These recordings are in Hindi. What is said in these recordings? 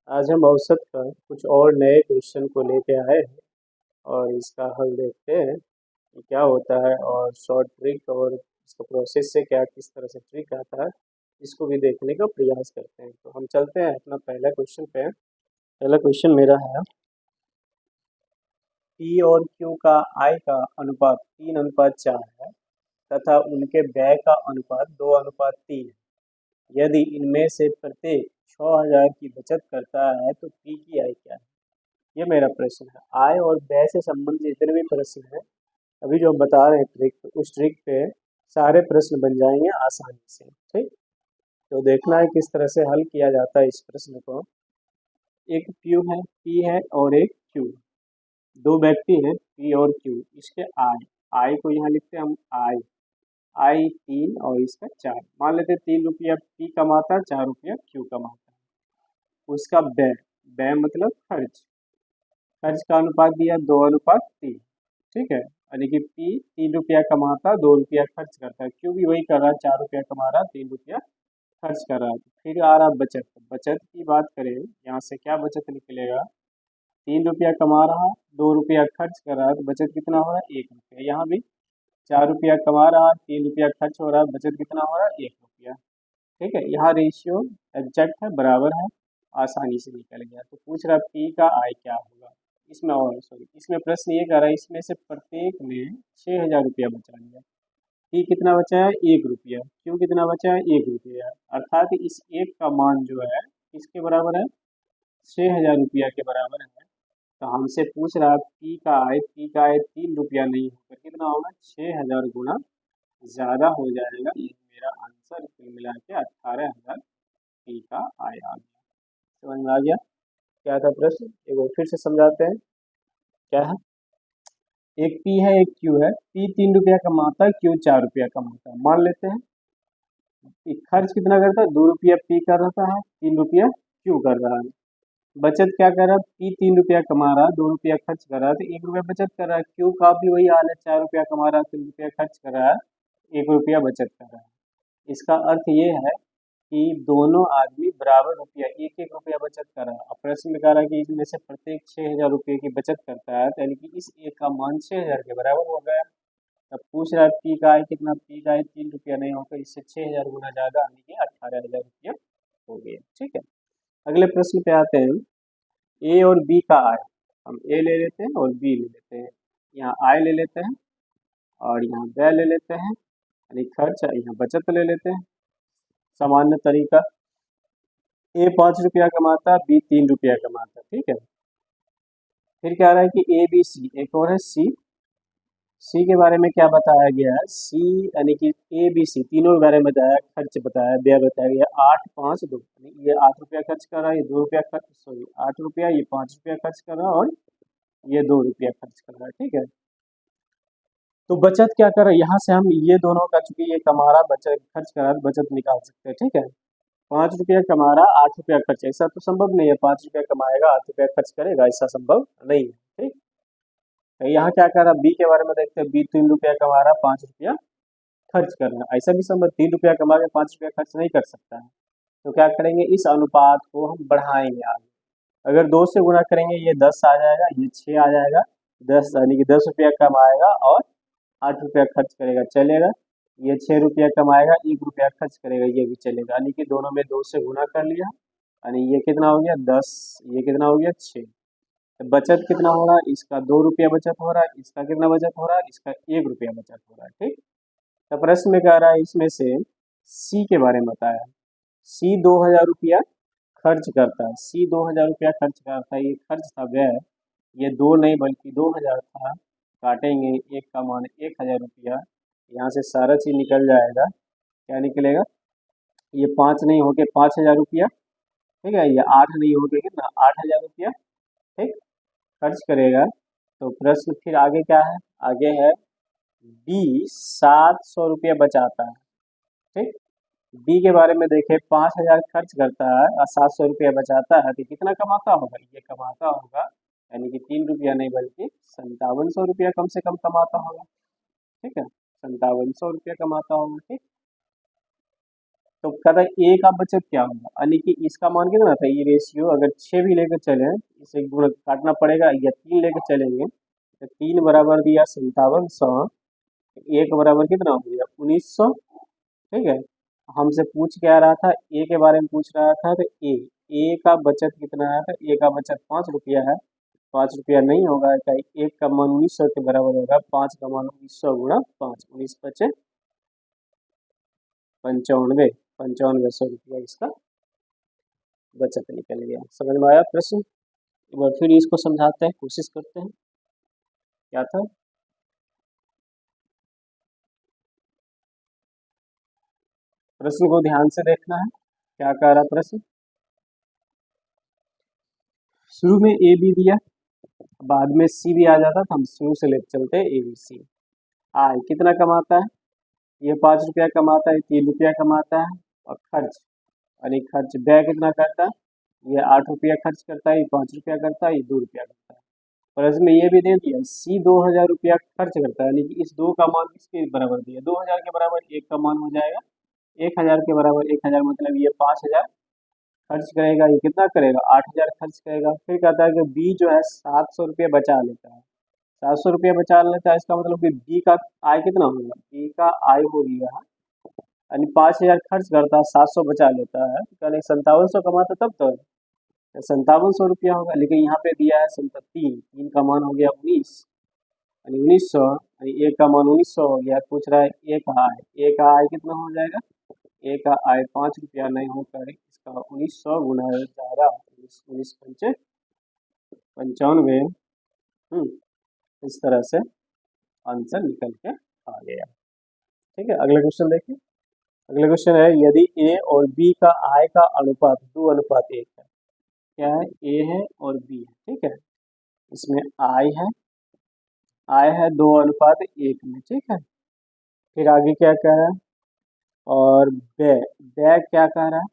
आज हम औसत का कुछ और नए क्वेश्चन को लेके आए हैं और इसका हल देखते हैं कि क्या होता है और शॉर्ट ट्रिक और इसका प्रोसेस से क्या किस तरह से ट्रिक आता है, इसको भी देखने का प्रयास करते हैं। तो हम चलते हैं अपना पहला क्वेश्चन पे। पहला क्वेश्चन मेरा है, पी और क्यू का आय का अनुपात 3:4 है तथा उनके व्यय का अनुपात 2:3 है। यदि इनमें से प्रत्येक 6,000 की बचत करता है तो पी की आय क्या है? ये मेरा प्रश्न है। आय और व्यय से संबंधित जितने भी प्रश्न हैं, अभी जो हम बता रहे हैं ट्रिक, उस ट्रिक पे सारे प्रश्न बन जाएंगे आसानी से। ठीक, तो देखना है किस तरह से हल किया जाता है इस प्रश्न को। एक क्यू है, पी है और एक क्यू। दो व्यक्ति हैं पी और क्यू। इसके आय, आय को यहाँ लिखते हैं हम आय। आय 3 और इसका 4। मान लेते हैं 3 रुपया पी कमाता है, 4 रुपया क्यू कमाता है। उसका व्यय, व्यय मतलब खर्च, खर्च का अनुपात दिया 2:3। ठीक है, यानी कि पी 3 रुपया कमाता, 2 रुपया खर्च करता है। क्यों भी वही कर रहा है, 4 रुपया कमा रहा, 3 रुपया खर्च कर रहा है। फिर आ रहा बचत। बचत की बात करें, यहाँ से क्या बचत निकलेगा? 3 रुपया कमा रहा, 2 रुपया खर्च कर रहा है, तो बचत कितना हो रहा है? 1 रुपया। यहाँ भी 4 रुपया कमा रहा, 3 रुपया खर्च हो रहा है, बचत कितना हो रहा है? 1 रुपया। ठीक है, यहाँ रेशियो एग्जैक्ट है, बराबर है, आसानी से निकल गया। तो पूछ रहा पी का आय क्या होगा। इसमें, और सॉरी, इसमें प्रश्न ये कर रहा है इसमें से प्रत्येक ने 6,000 रुपया बचा लिया। पी कितना बचा है? 1 रुपया। क्यों कितना बचा है? 1 रुपया। अर्थात इस एक का मान जो है किसके बराबर है? 6,000 रुपया के बराबर है। तो हमसे पूछ रहा है पी का आय, पी का आय 3 रुपया नहीं होकर कितना होगा? 6,000 गुना ज्यादा हो जाएगा। ये मेरा आंसर कुल मिला के 18,000 पी का आय आ गया। समझ में आ गया क्या था प्रश्न? एक बार फिर से समझाते हैं क्या है। एक पी है, एक क्यू है। पी 3 रुपया कमाता है, क्यू 4 रुपया कमाता है। मान लेते हैं कि खर्च कितना करता है? 2 रुपया पी कर रहा है, 3 रुपया क्यू कर रहा है। बचत क्या कर रहा है? पी 3 रुपया कमा रहा है, 2 रुपया खर्च कर रहा है, तो 1 रुपया बचत कर रहा है। क्यू का भी वही हाल है, 4 रुपया कमा रहा है, 3 रुपया खर्च कर रहा है, 1 रुपया बचत कर रहा है। इसका अर्थ ये है कि दोनों आदमी बराबर रुपया, एक एक रुपया बचत कर रहा है। अब प्रश्न में कह रहा है कि इसमें से प्रत्येक 6,000 रुपये की बचत करता है, तो यानी कि इस एक का मान 6,000 के बराबर हो गया। अब पूछ रहा है पी का आय कितना? पी का आय 3 रुपया नहीं होकर इससे 6,000 गुना ज्यादा, यानी कि 18,000 रुपया हो गया। ठीक है, अगले प्रश्न पे आते हैं। ए और बी का आय, हम ए ले लेते हैं और बी ले लेते हैं। यहाँ आय ले लेते हैं और यहाँ व्यय ले लेते हैं, यानी खर्च, यहाँ बचत ले लेते हैं। सामान्य तरीका, ए 5 रुपया कमाता, बी 3 रुपया कमाता। ठीक है, फिर क्या आ रहा है कि ए बी सी, एक और है सी। सी के बारे में क्या बताया गया है? सी यानी कि ए बी सी तीनों के बारे में बताया, खर्च बताया, व्यय बताया गया। 8, 5, 2, ये 8 रुपया खर्च कर रहा है, ये 2 रुपया खर्च, सॉरी 8 रुपया, ये 5 रुपया खर्च कर रहा है और ये 2 रुपया खर्च कर रहा है। ठीक है, तो बचत क्या कर रहा है? यहाँ से हम ये दोनों का, चूंकि ये कमा रहा, बचत खर्च कर रहा है, बचत निकाल सकते हैं। ठीक है, 5 रुपया कमा रहा, 8 रुपया खर्च, ऐसा तो संभव नहीं है 5 रुपया कमाएगा 8 रुपया खर्च करेगा, ऐसा संभव नहीं है। ठीक, तो यहाँ क्या कर रहा, बी के बारे में देखते हैं। बी 3 रुपया कमा रहा, 5 रुपया खर्च कर रहा है, ऐसा भी संभव, 3 रुपया कमा के 5 रुपया खर्च नहीं कर सकता है। तो क्या करेंगे, इस अनुपात को हम बढ़ाएंगे आगे। अगर 2 से गुणा करेंगे, ये 10 आ जाएगा, ये 6 आ जाएगा। 10 यानी कि 10 रुपया कमाएगा और 8 रुपया खर्च करेगा, चलेगा। ये 6 रुपया कमाएगा, 1 रुपया खर्च करेगा, ये भी चलेगा। यानी कि दोनों में 2 से गुणा कर लिया, यानी ये कितना हो गया? 10, ये कितना हो गया? 6। तो बचत कितना हो रहा है? इसका 2 रुपया बचत हो रहा है, इसका कितना बचत हो रहा है? इसका 1 रुपया बचत हो रहा है। ठीक, तो प्रश्न में कह रहा है इसमें से सी के बारे में बताया। सी 2,000 रुपया खर्च करता है, सी 2,000 रुपया खर्च करता है, ये खर्च था, व्यय ये 2 नहीं बल्कि 2,000 था। काटेंगे, एक का मान 1,000 रुपया, यहाँ से सारा चीज निकल जाएगा। क्या निकलेगा? ये 5 नहीं होके 5,000 रुपया। ठीक है, ये 8 नहीं होके कितना? 8,000 रुपया। ठीक, खर्च करेगा। तो प्रश्न फिर आगे क्या है? आगे है बी 700 रुपया बचाता है। ठीक, बी के बारे में देखें, 5,000 खर्च करता है और 700 रुपया बचाता है, तो कितना कमाता होगा? ये कमाता होगा, यानी कि 3 रुपया नहीं बल्कि 5700 रुपया कम से कम कमाता होगा। ठीक है, 5700 रुपया कमाता होगा। ठीक, तो कहता है ए का बचत क्या होगा, यानी कि इसका मान कितना था, ये रेशियो अगर 6 भी लेकर चले इसे गुणा काटना पड़ेगा, या 3 लेकर चलेंगे तो 3 बराबर दिया 5700, एक बराबर कितना हो गया 1900। ठीक है, हमसे पूछ क्या रहा था, ए के बारे में पूछ रहा था, तो ए का बचत कितना है, तो ए का बचत 5 रुपया है। 5 रुपया नहीं होगा, क्या एक का मान 1900 के बराबर होगा, 5 का मान 1900 गुणा 5, 19 55, 5500 इसका बचत निकल गया। समझ में आया प्रश्न? एक बार फिर इसको समझाते हैं, कोशिश करते हैं क्या था। प्रश्न को ध्यान से देखना है, क्या कह रहा प्रश्न। शुरू में ए बी दिया, बाद में सी भी आ जाता तो हम शुरू से लेकर चलते ए बी सी। आय कितना कमाता है, ये 5 रुपया कमाता है, 3 रुपया कमाता है, और खर्च यानी खर्च व्यय कितना करता है, ये 8 रुपया खर्च करता है, ये 5 रुपया करता है, ये 2 रुपया करता है। और इसमें ये भी दे दिया सी 2000 रुपया खर्च करता है, यानी कि इस 2 का मान किसके बराबर दिया, 2000 के बराबर 1 का मान हो जाएगा 1000 के बराबर 1000, मतलब ये 5000 खर्च करेगा, ये कितना करेगा 8000 खर्च करेगा। फिर कहता है कि बी जो है 700 रुपया बचा लेता है, 700 रुपया बचा लेता है, इसका मतलब कि बी का आय कितना होगा, बी का आय हो गया यानी 5000 खर्च करता है, 700 बचा लेता है, यानी 5700 कमाता तब तो 5700 रुपया होगा। लेकिन यहाँ पे दिया है 3 का मान हो गया 19 यानी 1900, यानी एक का मान 1900 हो गया। पूछ रहा है ए का आय, ए का आय कितना हो जाएगा, ए का आय 5 रुपया नहीं होकर इसका 1900 गुना जाएगा 19 पंचे 95। इस तरह से आंसर निकल के आ गया। ठीक है, अगला क्वेश्चन देखिए। अगला क्वेश्चन है, यदि ए और बी का आय का अनुपात 2:1 है। क्या है, ए है और बी है। ठीक है, इसमें आय है 2:1 में। ठीक है, फिर आगे क्या कह रहा है, और व्यय व्यय क्या कह रहा है,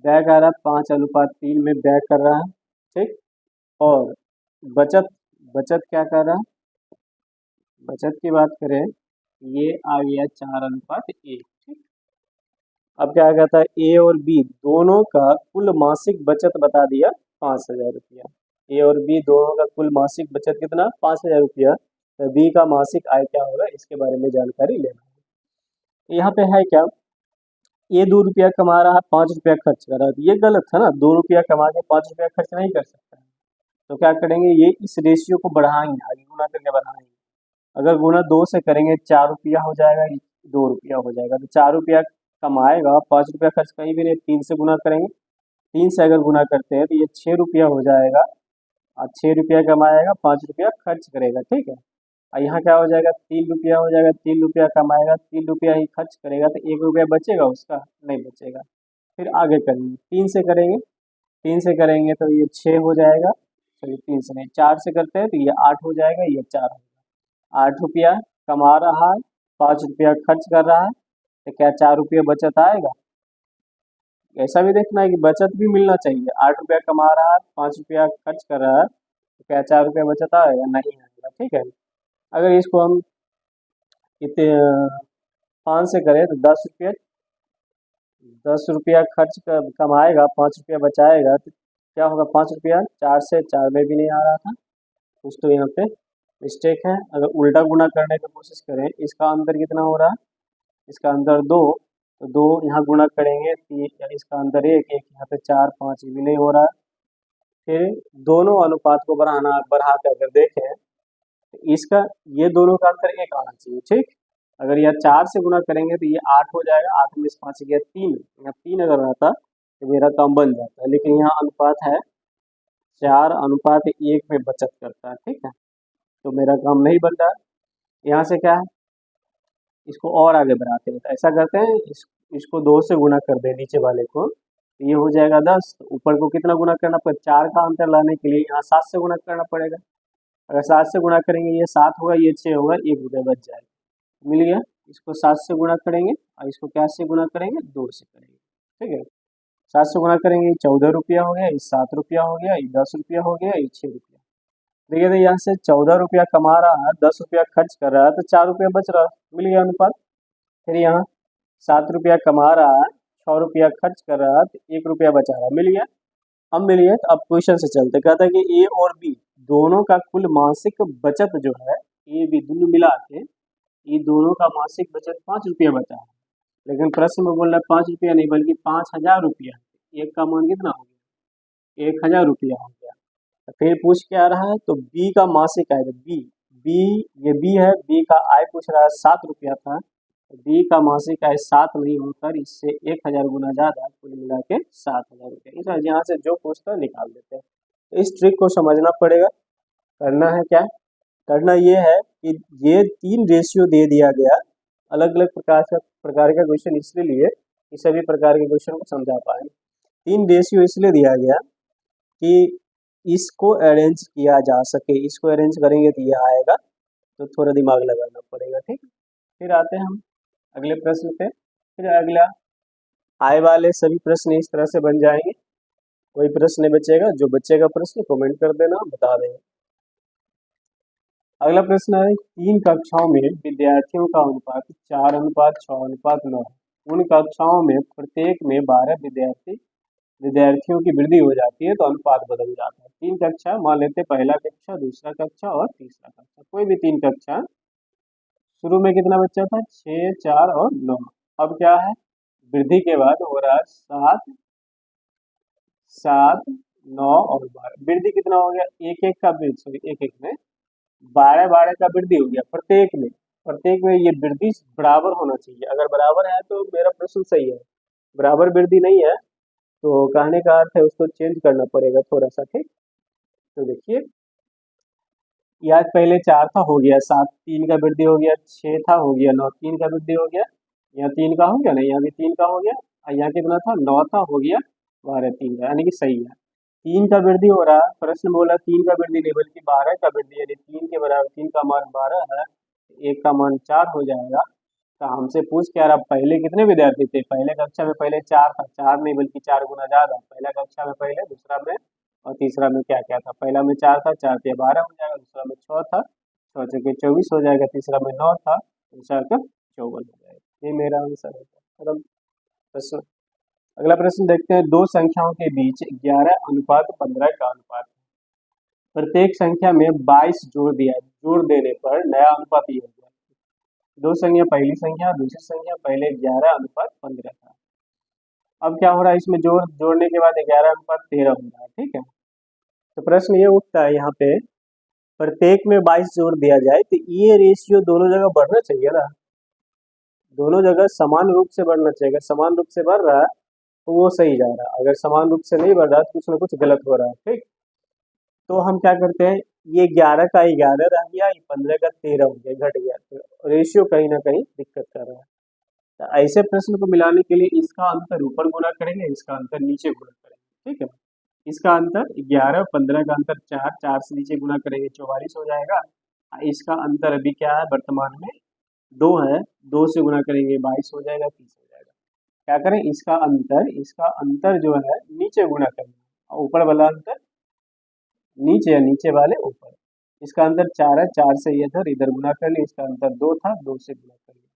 व्यय कह रहा है 5:3 में व्यय कर रहा है। ठीक, और बचत बचत क्या कर रहा है, बचत की बात करें ये आ गया 4:1। ठीक, अब क्या कहता है, ए और बी दोनों का कुल मासिक बचत बता दिया 5000 रुपया। ए और बी दोनों का कुल मासिक बचत कितना 5000 रुपया, तो बी का मासिक आय क्या होगा इसके बारे में जानकारी लेना है। यहाँ पे है क्या, ये 2 रुपया कमा रहा है, 5 रुपया खर्च कर रहा है, ये गलत है ना, 2 रुपया कमा के 5 रुपया खर्च नहीं कर सकता है। तो क्या करेंगे, ये इस रेशियो को बढ़ाएंगे, आगे गुना करके बढ़ाएंगे। अगर गुना 2 से करेंगे 4 रुपया हो जाएगा, 2 रुपया हो जाएगा, तो 4 रुपया कमाएगा, 5 रुपया खर्च कहीं भी नहीं। 3 से गुना करेंगे, 3 से अगर गुना करते हैं तो ये 6 रुपया हो जाएगा, और 6 रुपया कमाएगा, 5 रुपया खर्च करेगा। ठीक है, और यहाँ क्या हो जाएगा 3 रुपया हो जाएगा, 3 रुपया कमाएगा, 3 रुपया ही खर्च करेगा, तो 1 रुपया बचेगा उसका, नहीं बचेगा। फिर आगे करेंगे, 3 से करेंगे, 3 से करेंगे तो ये 6 हो जाएगा, सॉरी 3 से नहीं 4 से करते हैं तो ये 8 हो जाएगा, ये 4 होगा। 8 रुपया कमा रहा है, 5 रुपया खर्च कर रहा है, तो क्या 4 रुपया बचत आएगा। ऐसा भी देखना है कि बचत भी मिलना चाहिए, 8 रुपया कमा रहा है, 5 रुपया खर्च कर रहा है, तो क्या 4 रुपया बचत आएगा, नहीं आएगा। ठीक है, अगर इसको हम कितने 5 से करें तो 10 रुपया, 10 रुपया खर्च कमाएगा, 5 रुपया बचाएगा, तो क्या होगा 5 रुपया, 4 से 4 में भी नहीं आ रहा था कुछ, तो यहाँ पे मिस्टेक है। अगर उल्टा गुना करने की कोशिश करें, इसका अंतर कितना हो रहा है, इसका अंतर 2, तो 2 यहाँ गुना करेंगे 3, यानी इसका अंतर 1, यहाँ पे 4 5 भी नहीं हो रहा है। फिर दोनों अनुपात को बढ़ा के अगर देखें तो इसका ये दोनों का अंतर 1 आना चाहिए। ठीक, अगर यह 4 से गुना करेंगे तो ये 8 हो जाएगा, 8 में से 5 गया 3, यहाँ 3 अगर रहता तो मेरा काम बन जाता है, लेकिन यहाँ अनुपात है 4:1 में बचत करता है। ठीक है, तो मेरा काम नहीं बन रहा है। यहाँ से क्या है, इसको और आगे बढ़ाते हैं, तो ऐसा करते हैं इसको 2 से गुना कर दें नीचे वाले को, तो ये हो जाएगा 10, तो ऊपर को कितना गुना करना पड़ेगा, 4 का अंतर लाने के लिए यहाँ 7 से गुना करना पड़ेगा। अगर 7 से गुना करेंगे ये 7 होगा, ये 6 होगा, 1 रुपया बच जाएगा, मिल गया। इसको 7 से गुना करेंगे और इसको क्या से गुना करेंगे, 2 से करेंगे। ठीक है, 7 से गुना करेंगे, ये 14 रुपया हो गया, ये 7 रुपया हो गया, ये 10 रुपया हो गया, ये 6 रुपया। देखिए तो यहाँ से 14 रुपया कमा रहा है, 10 रुपया खर्च कर रहा है, तो 4 रुपया बच रहा है, मिल गया अनुपात। फिर यहाँ 7 रुपया कमा रहा है, ₹6 खर्च कर रहा है तो ₹1 बचा रहा, मिल गया। अब मिल गया तो अब क्वेश्चन से चलते, कहता है कि ए और बी दोनों का कुल मासिक बचत जो है, ए बी दोनों मिला के ये दोनों का मासिक बचत ₹5 बचा है, लेकिन प्रश्न में बोल रहा है ₹5 नहीं बल्कि ₹5000। एक का मान कितना हो गया? ₹1000 हो गया। तो फिर पूछ क्या रहा है, तो बी का मासिक आएगा, बी बी ये बी है, बी का आय पूछ रहा है ₹7 था, बी का मासिक आय 7 नहीं होकर इससे 1000 गुना ज्यादा, कुल मिला के ₹7000। इस यहाँ से जो पूछता है निकाल देते हैं। तो इस ट्रिक को समझना पड़ेगा। करना है क्या, करना ये है कि ये 3 रेशियो दे दिया गया, अलग अलग प्रकार का क्वेश्चन इसलिए लिए कि सभी प्रकार के क्वेश्चन को समझा पाए। 3 रेशियो इसलिए दिया गया कि इसको अरेंज किया जा सके, इसको अरेंज करेंगे तो ये आएगा, तो थोड़ा दिमाग लगाना पड़ेगा, ठीक है। फिर आते हैं हम अगले प्रश्न पे। फिर अगला आय वाले सभी प्रश्न इस तरह से बन जाएंगे, कोई प्रश्न बचेगा, जो बचेगा प्रश्न कमेंट कर देना, बता देंगे। अगला प्रश्न है 3 कक्षाओं में विद्यार्थियों का अनुपात 4:6:9 है। उन कक्षाओं में प्रत्येक में 12 विद्यार्थियों की वृद्धि हो जाती है तो अनुपात बदल जाता है। 3 कक्षा मान लेते हैं, पहला कक्षा, दूसरा कक्षा और तीसरा कक्षा, कोई भी 3 कक्षा। शुरू में कितना बच्चा था? 6, 4 और 9। अब क्या है, वृद्धि के बाद हो रहा है 7, 7, 9 और 12। वृद्धि कितना हो गया? एक एक में 12 का वृद्धि हो गया प्रत्येक में ये वृद्धि बराबर होना चाहिए। अगर बराबर है तो मेरा प्रश्न सही है, बराबर वृद्धि नहीं है तो कहने का अर्थ है उसको चेंज करना पड़ेगा थोड़ा सा, ठीक। तो देखिए याद पहले 4 था, हो गया 7, 3 का वृद्धि हो गया, 6 था, हो गया 9, 3 का वृद्धि हो गया, यहाँ 3 का हो गया, नहीं यहाँ भी 3 का हो गया, और यहाँ कितना था? 9 था, हो गया 12, 3 का, यानी कि सही है। 3 का वृद्धि हो रहा है, प्रश्न बोला 3 का वृद्धि नहीं बल्कि 12 का वृद्धि, यानी 3 के बराबर 3 का मान 12 है, 1 का मान 4 हो जाएगा। तो हमसे पूछ क्या रहा, पहले कितने विद्यार्थी थे? पहले कक्षा में पहले 4 था, 4 नहीं बल्कि 4 गुना ज्यादा, पहला कक्षा में पहले, दूसरा में और तीसरा में क्या क्या था? पहला में 4 था, 4 से 12 हो जाएगा, दूसरा में 6 था, 6 से 24 हो जाएगा, तीसरा में 9 था, दूसरा का 54 हो जाएगा। ये मेरा आंसर है। खत्म प्रश्न। अगला प्रश्न देखते हैं, दो संख्याओं के बीच 11:15 का अनुपात है। प्रत्येक संख्या में 22 जोड़ देने पर नया अनुपात ये हो गया। दो संख्या, पहली संख्या दूसरी संख्या, पहले 11:15 था। अब क्या हो रहा है, इसमें जोड़ने के बाद 11:13 हो रहा है, ठीक है। तो प्रश्न ये उठता है यहाँ पे, प्रत्येक में 22 जोड़ दिया जाए तो ये रेशियो दोनों जगह बढ़ना चाहिए ना, दोनों जगह समान रूप से बढ़ना चाहिए। अगर समान रूप से बढ़ रहा है तो वो सही जा रहा है, अगर समान रूप से नहीं बढ़ रहा है तो कुछ ना कुछ गलत हो रहा है, ठीक। तो हम क्या करते हैं, ये 11 का 11 रह गया, ये 15 का 13 हो गया, घट गया, तो रेशियो कहीं ना कहीं दिक्कत कर रहा है। तो ऐसे प्रश्न को मिलाने के लिए इसका अंतर ऊपर गुना करेंगे, इसका अंतर नीचे गुना करेंगे, ठीक है। इसका अंतर 11, 15 का अंतर 4, 4 से नीचे गुना करेंगे 44 हो जाएगा। इसका अंतर अभी क्या है, वर्तमान में 2 है, 2 से गुना करेंगे 22 हो जाएगा, 30 हो जाएगा। क्या करें, इसका अंतर जो है नीचे गुना करेंगे, और ऊपर वाला अंतर नीचे, या नीचे वाले ऊपर। इसका अंतर 4 है, 4 से इधर गुना कर लिया, इसका अंतर 2 था, 2 से गुना कर लिया,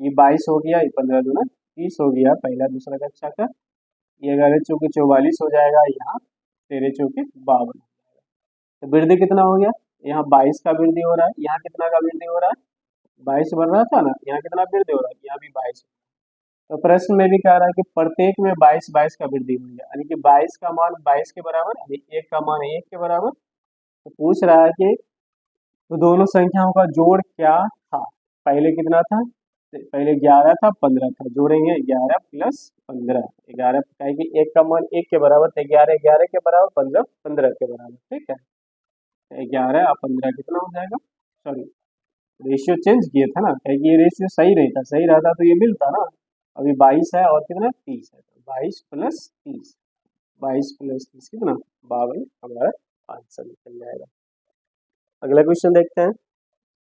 ये 22 हो गया, ये 15 दूना 30 हो गया पहला दूसरा कक्षा का। ये 11 चौके 44 हो जाएगा, यहाँ 13 चौके 52 हो जाएगा। तो वृद्धि कितना हो गया, यहाँ 22 का वृद्धि हो रहा है, यहाँ कितना का वृद्धि हो रहा है? 22 बढ़ रहा था ना, यहाँ कितना वृद्धि हो रहा है? यहाँ भी 22। तो प्रश्न में भी कह रहा है कि प्रत्येक में 22 22 का वृद्धि हो गया, यानी कि 22 का मान 22 के बराबर, यानी 1 का मान 1 के बराबर। तो पूछ रहा है कि तो दोनों संख्याओं का जोड़ क्या था? पहले कितना था? पहले 11 था, 15 था, जोड़ेंगे 11 प्लस 15, 11 का कि 1 का मान 1 के बराबर, तो 11 11 के बराबर, 15 15 के बराबर, ठीक है। 11 और 15 कितना हो जाएगा, सॉरी रेशियो चेंज किए था ना, क्या ये रेशियो सही नहीं था, सही रहता तो ये मिलता ना। अभी 22 है और कितना 30 है, तो 22 प्लस 30, 22 प्लस 30 कितना 52, हमारा आंसर निकल जाएगा। अगला क्वेश्चन देखते हैं।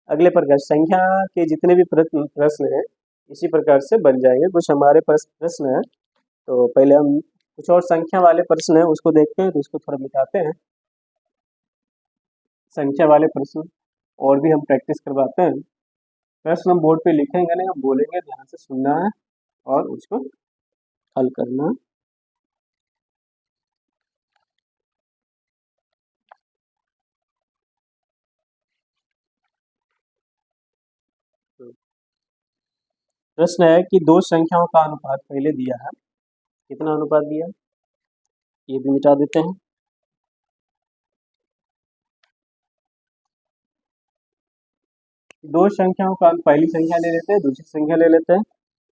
अगले प्रकार संख्या के जितने भी प्रश्न हैं इसी प्रकार से बन जाएंगे। कुछ हमारे पास प्रश्न है, तो पहले हम कुछ और संख्या वाले प्रश्न है उसको देखते हैं, तो इसको थोड़ा मिटाते हैं। संख्या वाले प्रश्न और भी हम प्रैक्टिस करवाते हैं। प्रश्न हम बोर्ड पे लिखेंगे नहीं, हम बोलेंगे, ध्यान से सुनना है और उसको हल करना। प्रश्न है कि दो संख्याओं का अनुपात पहले दिया है, कितना अनुपात दिया, ये भी मिटा देते हैं। दो संख्याओं का, पहली संख्या ले लेते हैं, दूसरी संख्या ले लेते हैं।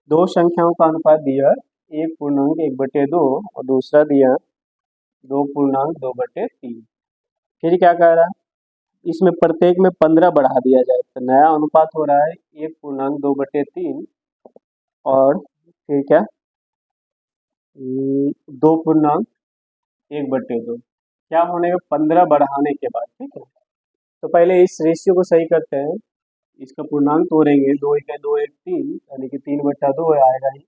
दो संख्याओं का अनुपात दिया 1/1/2 और दूसरा दिया 2/2/3। फिर क्या कह रहा है, इसमें प्रत्येक में 15 बढ़ा दिया जाए तो नया अनुपात हो रहा है 1/2/3 और फिर क्या 2/1/2। क्या होने का 15 बढ़ाने के बाद, ठीक है। तो पहले इस रेशियो को सही करते हैं, इसका पूर्णांक तोड़ेंगे, 2 1 2 1 3 यानी कि 3/2 आएगा ही,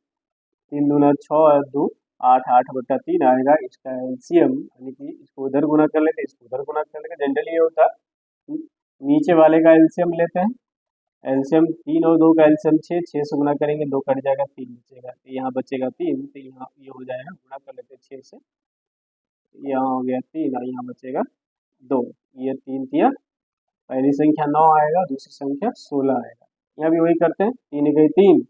3 दूना 6 और 2 8 8/3 आएगा। इसका एलसीएम यानी कि इसको उधर गुना कर लेंगे, इसको उधर गुना कर लेंगे, जनरली ये होता है नीचे वाले का एलसीएम लेते हैं। एलसीएम 3 और 2 का एलसीएम 6, 6 से गुना करेंगे 2 कट जाएगा 3 बचेगा, तो यहाँ बचेगा 3, तो यहाँ ये हो जाएगा, गुना कर लेते हैं 6 से, यहाँ हो गया 3 और यहाँ बचेगा 2, ये 3 दिया, पहली संख्या 9 आएगा, दूसरी संख्या 16 आएगा। यहाँ भी वही करते हैं, 3 1 3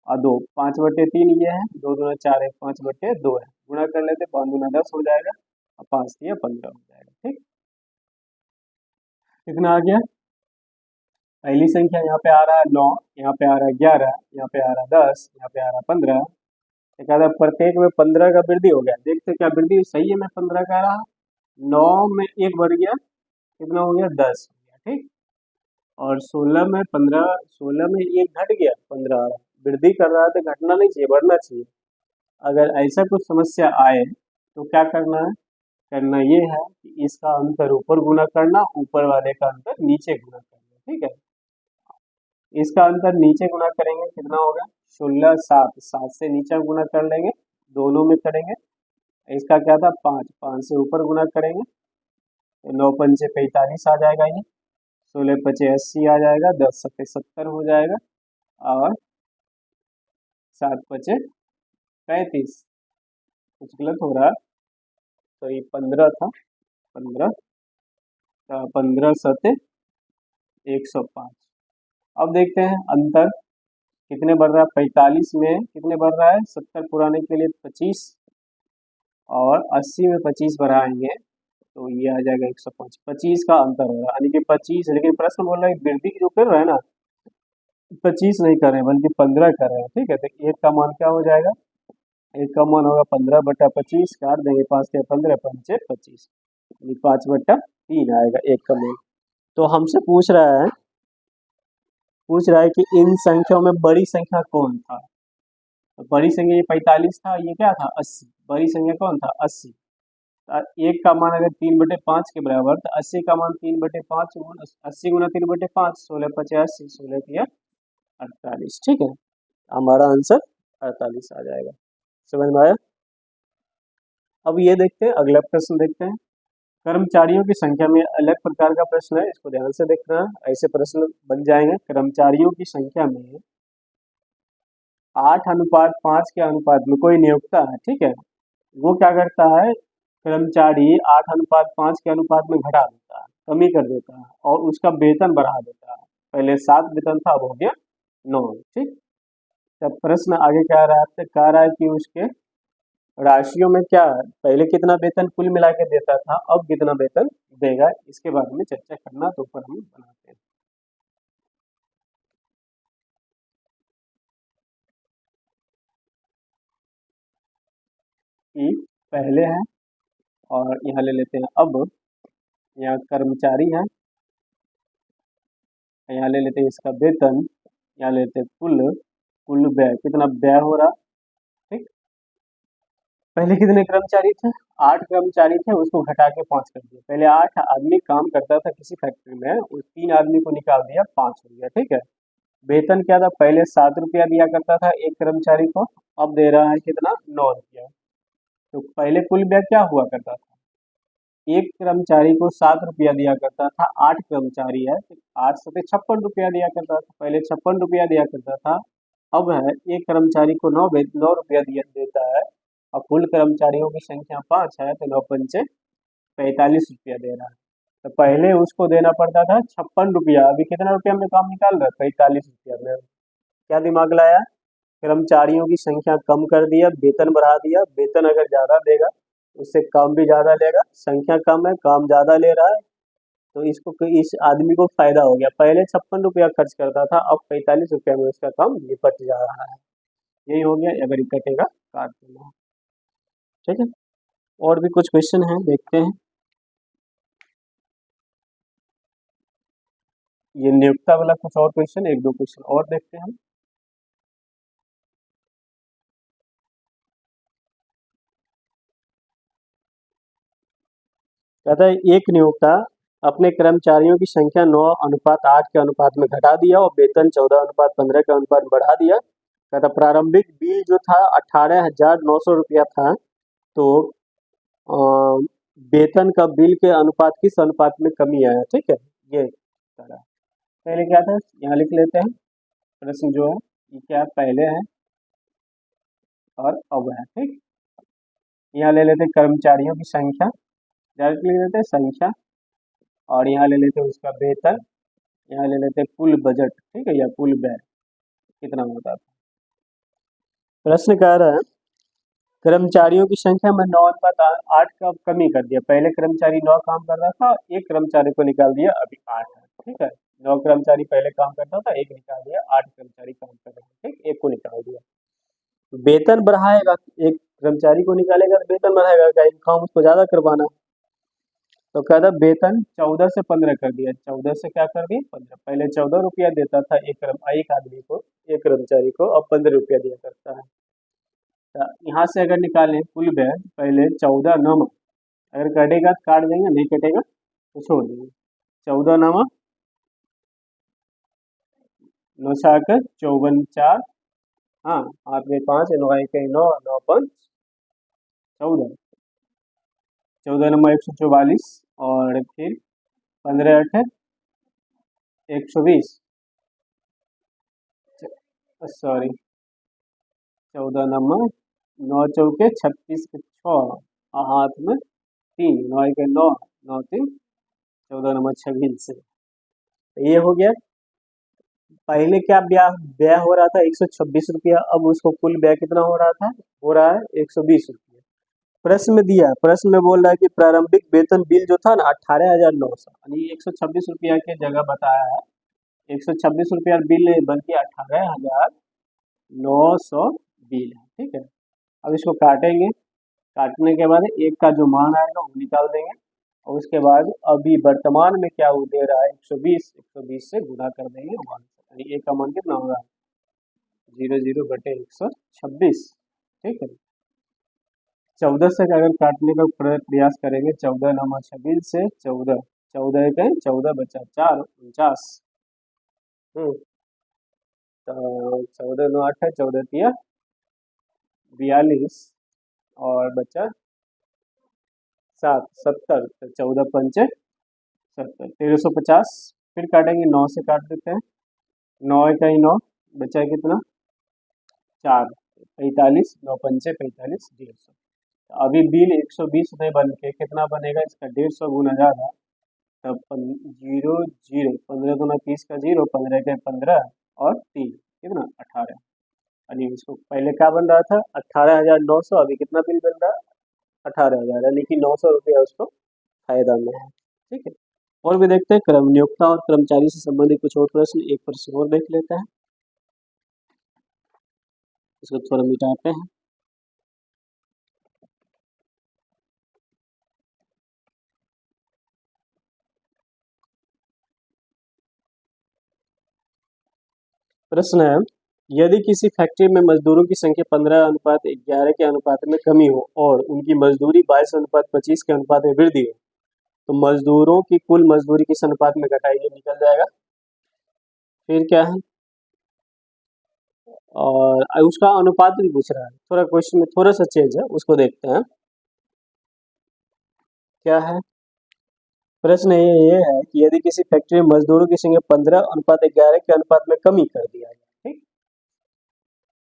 और 2 5/3 ये है, 2 दूना 4 1 5/2 है, गुणा कर लेते, 5 दूना 10 हो जाएगा और 5 दिया 15 हो जाएगा। ठीक, कितना आ गया, पहली संख्या यहाँ पे आ रहा है 9, यहाँ पे आ रहा है 11, यहाँ पे आ रहा है 10, यहाँ पे आ रहा है 15। एक आधा प्रत्येक में 15 का वृद्धि हो गया, देखते क्या वृद्धि सही है, मैं 15 कह रहा, 9 में 1 बढ़ गया, कितना हो गया 10 हो गया। ठीक, और 16 में 15, 16 में 1 घट गया, 15 आ रहा, वृद्धि कर रहा है तो घटना नहीं चाहिए, बढ़ना चाहिए। अगर ऐसा कुछ समस्या आए तो क्या करना है, करना ये है कि इसका अंतर ऊपर गुना करना, ऊपर वाले का अंतर नीचे गुना करना। ठीक है, इसका अंतर नीचे गुना करेंगे, कितना होगा 16 7, 7 से नीचे गुना कर लेंगे, दोनों में करेंगे। इसका क्या था 5, 5 से ऊपर गुना करेंगे तो 9 पंचे 45 आ जाएगा, ये 16 पचे 80 आ जाएगा, 10 सत्ते 70 हो जाएगा और 7 पचे 35, कुछ गलत हो रहा है, तो ये 15 था, 15 15 सत्ते 105। अब देखते हैं अंतर कितने बढ़ रहा है, 45 में कितने बढ़ रहा है, 70 पुराने के लिए 25 और 80 में 25 बढ़ाएंगे तो ये आ जाएगा 105, 25 का अंतर हो रहा है, यानी कि 25, लेकिन प्रश्न बोल रहा है वृद्धि जो कर रहा है ना, 25 नहीं कर रहे हैं बल्कि 15 कर रहे हैं। ठीक है, तो एक का मान क्या हो जाएगा, एक का मान होगा 15/25, काट देंगे 5 से 15 पंचे 25, 5/3 आएगा एक का मान। तो हमसे पूछ रहा है कि इन संख्याओं में बड़ी संख्या कौन था, तो बड़ी संख्या ये 45 था, ये क्या था 80, बड़ी संख्या कौन था 80। एक का मान अगर 3/5 के बराबर, तो 80 का मान 3/5 80 गुना 3/5, 16 पचे 80, 16 किया 48। ठीक है, हमारा आंसर 48 आ जाएगा। समझ में आया। अब ये देखते हैं, अगला प्रश्न देखते हैं। कर्मचारियों की संख्या में अलग प्रकार का प्रश्न है, इसको ध्यान से देखना, ऐसे प्रश्न बन जाएंगे। कर्मचारियों की संख्या में 8:5 के अनुपात में कोई नियोक्ता है, ठीक है, वो क्या करता है, कर्मचारी 8:5 के अनुपात में घटा देता है, कमी कर देता है और उसका वेतन बढ़ा देता है। पहले 7 वेतन था, अब हो गया 9। ठीक, तब प्रश्न आगे क्या रहा है, कह रहा है कि उसके राशियों में क्या है, पहले कितना वेतन कुल मिला के देता था, अब कितना वेतन देगा, इसके बारे में चर्चा करना, तो ऊपर हम बनाते हैं। कि पहले है और यहाँ ले लेते हैं, अब यहाँ कर्मचारी है, यहाँ ले लेते हैं इसका वेतन, यहाँ ले लेते हैं कुल व्यय, कितना व्यय हो रहा। ठीक, पहले कितने कर्मचारी थे, 8 कर्मचारी थे, उसको घटा के 5 कर दिया। पहले 8 आदमी काम करता था किसी फैक्ट्री में, उस 3 आदमी को निकाल दिया, 5 हो गया। ठीक है, वेतन क्या था, पहले 7 रुपया दिया करता था एक कर्मचारी को, अब दे रहा है कितना 9 रुपया। तो पहले कुल व्यय क्या हुआ करता था, एक कर्मचारी को 7 रुपया दिया करता था, 8 कर्मचारी है तो 8 सत्ते 56 रुपया दिया करता था, पहले 56 रुपया दिया करता था, अब है एक कर्मचारी को 9 रुपया देता है और कुल कर्मचारियों की संख्या 5 है, तो 9 पंचे 45 रुपया दे रहा है। तो पहले उसको देना पड़ता था 56 रुपया, अभी कितना रुपया में काम निकाल रहा है? 45 रुपया में। क्या दिमाग लाया? कर्मचारियों की संख्या कम कर दिया, वेतन बढ़ा दिया। वेतन अगर ज़्यादा देगा उससे काम भी ज़्यादा लेगा, संख्या कम है काम ज़्यादा ले रहा है, तो इस आदमी को फायदा हो गया। पहले 56 रुपया खर्च करता था, अब 45 रुपया में उसका काम निपट जा रहा है। यही हो गया, अगर ये कटेगा काट देना। ठीक है, और भी कुछ क्वेश्चन हैं, देखते हैं। ये नियुक्ता वाला कुछ और क्वेश्चन, एक दो क्वेश्चन और देखते हैं हम। कहता है एक नियोक्ता अपने कर्मचारियों की संख्या 9:8 के अनुपात में घटा दिया और वेतन 14:15 के अनुपात में बढ़ा दिया। कहता प्रारंभिक बिल जो था 18,900 रुपया था, तो वेतन का बिल के अनुपात किस अनुपात में कमी आया? ठीक है, ये कह रहा है। पहले क्या था, यहाँ लिख लेते हैं। प्रश्न जो है ये क्या पहले है और अब है। ठीक, यहाँ ले लेते हैं कर्मचारियों की संख्या, डायरेक्ट लिख देते हैं संख्या, और यहाँ ले लेते हैं उसका वेतन, यहाँ ले लेते हैं कुल बजट। ठीक है, या कुल व्यय कितना होता था। प्रश्न कह रहा है कर्मचारियों की संख्या में 9:8 का कमी कर दिया। पहले कर्मचारी 9 काम कर रहा था, एक कर्मचारी को निकाल दिया, अभी 8 है। ठीक है, 9 कर्मचारी पहले काम करता था, एक निकाल दिया, 8 कर्मचारी काम कर रहे हैं। ठीक, एक को निकाल दिया। वेतन बढ़ाएगा, एक कर्मचारी को निकालेगा तो वेतन बढ़ाएगा, क्या काम उसको ज्यादा करवाना। तो कहता वेतन 14 से 15 कर दिया। 14 से क्या कर दिया? 15। पहले 14 रुपया देता था एक आदमी को, एक कर्मचारी को, अब 15 रुपया दिया करता है। यहाँ से अगर निकालें कुल व्यय, पहले 14 नम, अगर कटेगा तो काट देंगे, नहीं कटेगा तो छोड़ देंगे। 14 नम 9 छाकर 54 4, हाँ 8 में 5, 9 1 9, 9 5 14, 14 नंबर 144, और फिर 15 8 120, सॉरी 14 नंबर 9 चौके 36 के 6, हाथ में 3, 9 के 9, 9 3, 14 नंबर 26 से। ये हो गया। पहले क्या व्यय हो रहा था? 126 रुपया, अब उसको कुल व्यय कितना हो रहा था? हो रहा है 120 रुपया। प्रश्न में दिया, प्रश्न में बोल रहा है कि प्रारंभिक वेतन बिल जो था ना 18,900, यानी 126 रुपया की जगह बताया है 126 रुपया बिल नहीं, बल्कि 18,900 बिल है। ठीक है, अब इसको काटेंगे, काटने के बाद एक का जो मान आएगा वो निकाल देंगे, और उसके बाद अभी वर्तमान में क्या वो दे रहा है 120 से गुणा कर देंगे 1 से, यानी एक का मान कितना होगा 00/126। ठीक है, 14 से अगर काटने का प्रयास करेंगे, 14 नंबर 26 से 14, 14 एक है 14 बचा 4 49, तो 14 9 8 है, 14 तिया 42, और बचा 7 70, तो 14 पंचे 70, 1350। फिर काटेंगे, 9 से काट देते हैं, 9 एक है 9, बचा कितना 4 45, 9 पंचे 45, 150। अभी बिल 120 में बन के कितना बनेगा, इसका 150 गुना ज़्यादा, तब 0 0, 15 दूना 30 का 0, 15 के 15, और 3 कितना 18, यानी इसको पहले क्या बन रहा था 18,900, अभी कितना बिल बन रहा है 18,000, यानी कि 900 रुपया उसको फायदा में है। ठीक है, और भी देखते हैं क्रम नियोक्ता और कर्मचारी से संबंधित कुछ और प्रश्न, एक प्रश्न और देख लेते हैं, इसको थोड़ा मिटाते हैं। प्रश्न है यदि किसी फैक्ट्री में मजदूरों की संख्या 15:11 के अनुपात में कमी हो और उनकी मजदूरी 22:25 के अनुपात में वृद्धि हो, तो मजदूरों की कुल मजदूरी किस अनुपात में घटाई निकल जाएगा। फिर क्या है, और उसका अनुपात भी पूछ रहा है, थोड़ा क्वेश्चन में थोड़ा सा चेंज है, उसको देखते हैं क्या है। प्रश्न ये है कि यदि किसी फैक्ट्री में मजदूरों की संख्या 15:11 के अनुपात में कमी कर दिया जाए, ठीक,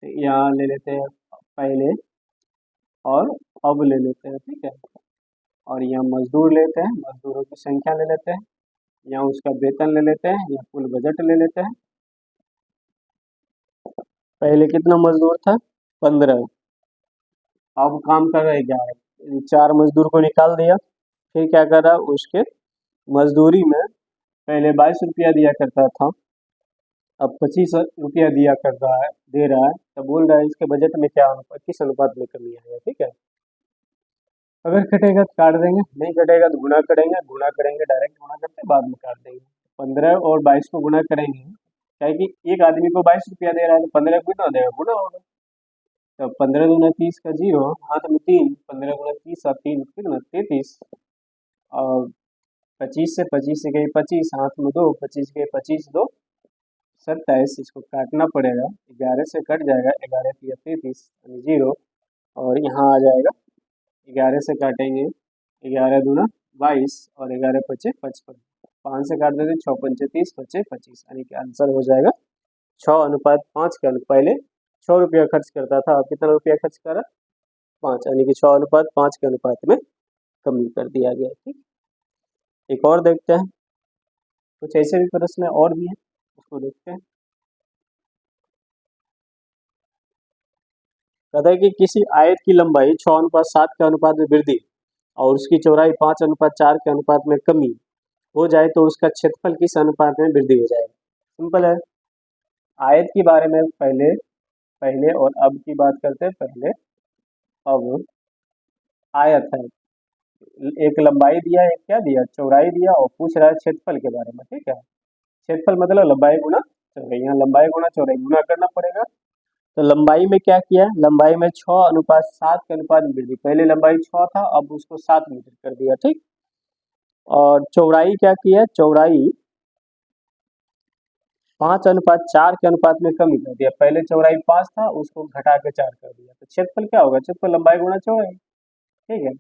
तो यहाँ ले लेते हैं पहले और अब ले लेते हैं, ठीक है। और यहाँ मजदूर लेते हैं, मजदूरों की संख्या ले लेते हैं, यहाँ उसका वेतन ले लेते हैं, यहाँ कुल बजट ले लेते हैं। पहले कितना मजदूर था? 15। अब काम कर रहे 11। 4 मजदूर को निकाल दिया। फिर क्या कर रहा? उसके मजदूरी में पहले 22 रुपया दिया करता था, अब 25 रुपया दिया कर रहा है, दे रहा है। तो बोल रहा है इसके बजट में क्या अनुपात, किस अनुपात में कमी आएगा, ठीक है। अगर कटेगा तो काट देंगे, नहीं कटेगा तो गुणा करेंगे, गुणा करेंगे डायरेक्ट गुणा करते बाद में काट देंगे। 15 और 22 को गुणा करेंगे, क्या कि एक आदमी को 22 रुपया दे रहा है तो 15 गुना हो जाएगा, गुणा होगा। तो 15 दूना 30 का 0, हाथ में 3, 15 गुना 30 और 3 कितना 33। और 25 से 25 से गई 25, हाथ में 2, 25 गए 25, 2 27। इसको काटना पड़ेगा, 11 से कट जाएगा, 11 की 33 यानी 0। और यहाँ आ जाएगा 11 से काटेंगे, 11 दूना 22 और 11 पचे 55, 5 से काट देते 6 पंचे 30, पचे 25, यानी कि आंसर हो जाएगा 6:5 के पहले 6 रुपया खर्च करता था, अब कितना रुपया खर्च कर रहा? 5, यानी कि 6:5 के अनुपात में कमी कर दिया गया, ठीक। एक और देखते हैं, कुछ ऐसे भी प्रश्न और भी हैं, उसको देखते हैं। कहता है कि किसी आयत की लंबाई 6:7 के अनुपात में वृद्धि और उसकी चौड़ाई 5:4 के अनुपात में कमी हो जाए तो उसका क्षेत्रफल किस अनुपात में वृद्धि हो जाएगा? सिंपल है। आयत के बारे में पहले पहले और अब की बात करते हैं। पहले अब आयत है, एक लंबाई दिया, एक क्या दिया, चौड़ाई दिया, और पूछ रहा है क्षेत्रफल के बारे में, ठीक है। क्षेत्रफल मतलब लंबाई गुना चौड़ाई, यहाँ लंबाई गुना चौड़ाई गुना करना पड़ेगा। तो लंबाई में क्या किया है? लंबाई में 6:7 के अनुपात में वृद्धि, पहले लंबाई 6 था, अब उसको 7 मीटर कर दिया, ठीक। और चौड़ाई क्या किया? चौड़ाई 5:4 के अनुपात में कमी कर दिया, पहले चौड़ाई 5 था, उसको घटा के 4 कर दिया। तो क्षेत्रफल क्या होगा? क्षेत्रफल लंबाई गुना चौड़ाई, ठीक है।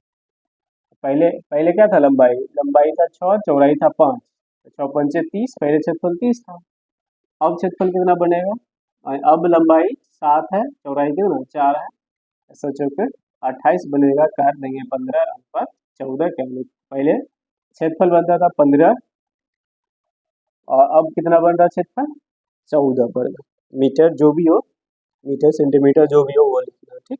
पहले पहले क्या था? लंबाई लंबाई था 6, चौड़ाई था 5, 6 पंचे 30, पहले क्षेत्रफल 30 था। अब क्षेत्रफल कितना बनेगा? अब लंबाई 7 है, चौड़ाई कितना 4 है, 28 बनेगा, काट देंगे 15:14 के अनुपात। पहले क्षेत्रफल बनता था 15 और अब कितना बन रहा है क्षेत्रफल? 14 वर्ग मीटर, जो भी हो, मीटर सेंटीमीटर जो भी हो वो लिखना, ठीक।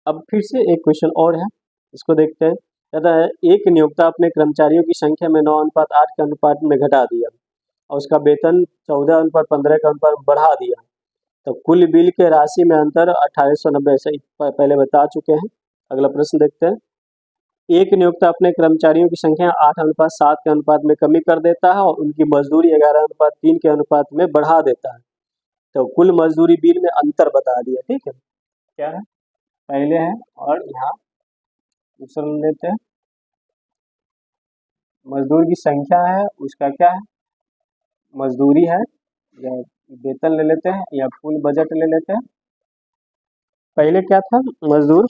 अब फिर से एक क्वेश्चन और है, इसको देखते हैं। कहता है एक नियोक्ता अपने कर्मचारियों की संख्या में 9:8 के अनुपात में घटा दिया और उसका वेतन 14:15 के अनुपात में बढ़ा दिया, तो कुल बिल के राशि में अंतर 1890 से पहले बता चुके हैं। अगला प्रश्न देखते हैं। एक नियोक्ता अपने कर्मचारियों की संख्या 8:7 के अनुपात में कमी कर देता है और उनकी मजदूरी 11:3 के अनुपात में बढ़ा देता है, तो कुल मजदूरी बिल में अंतर बता दिया, ठीक है। क्या है? पहले है और यहाँ दूसरा लेते हैं। मजदूर की संख्या है, उसका क्या है? मजदूरी है, या वेतन ले लेते हैं या कुल बजट ले लेते हैं। पहले क्या था? मजदूर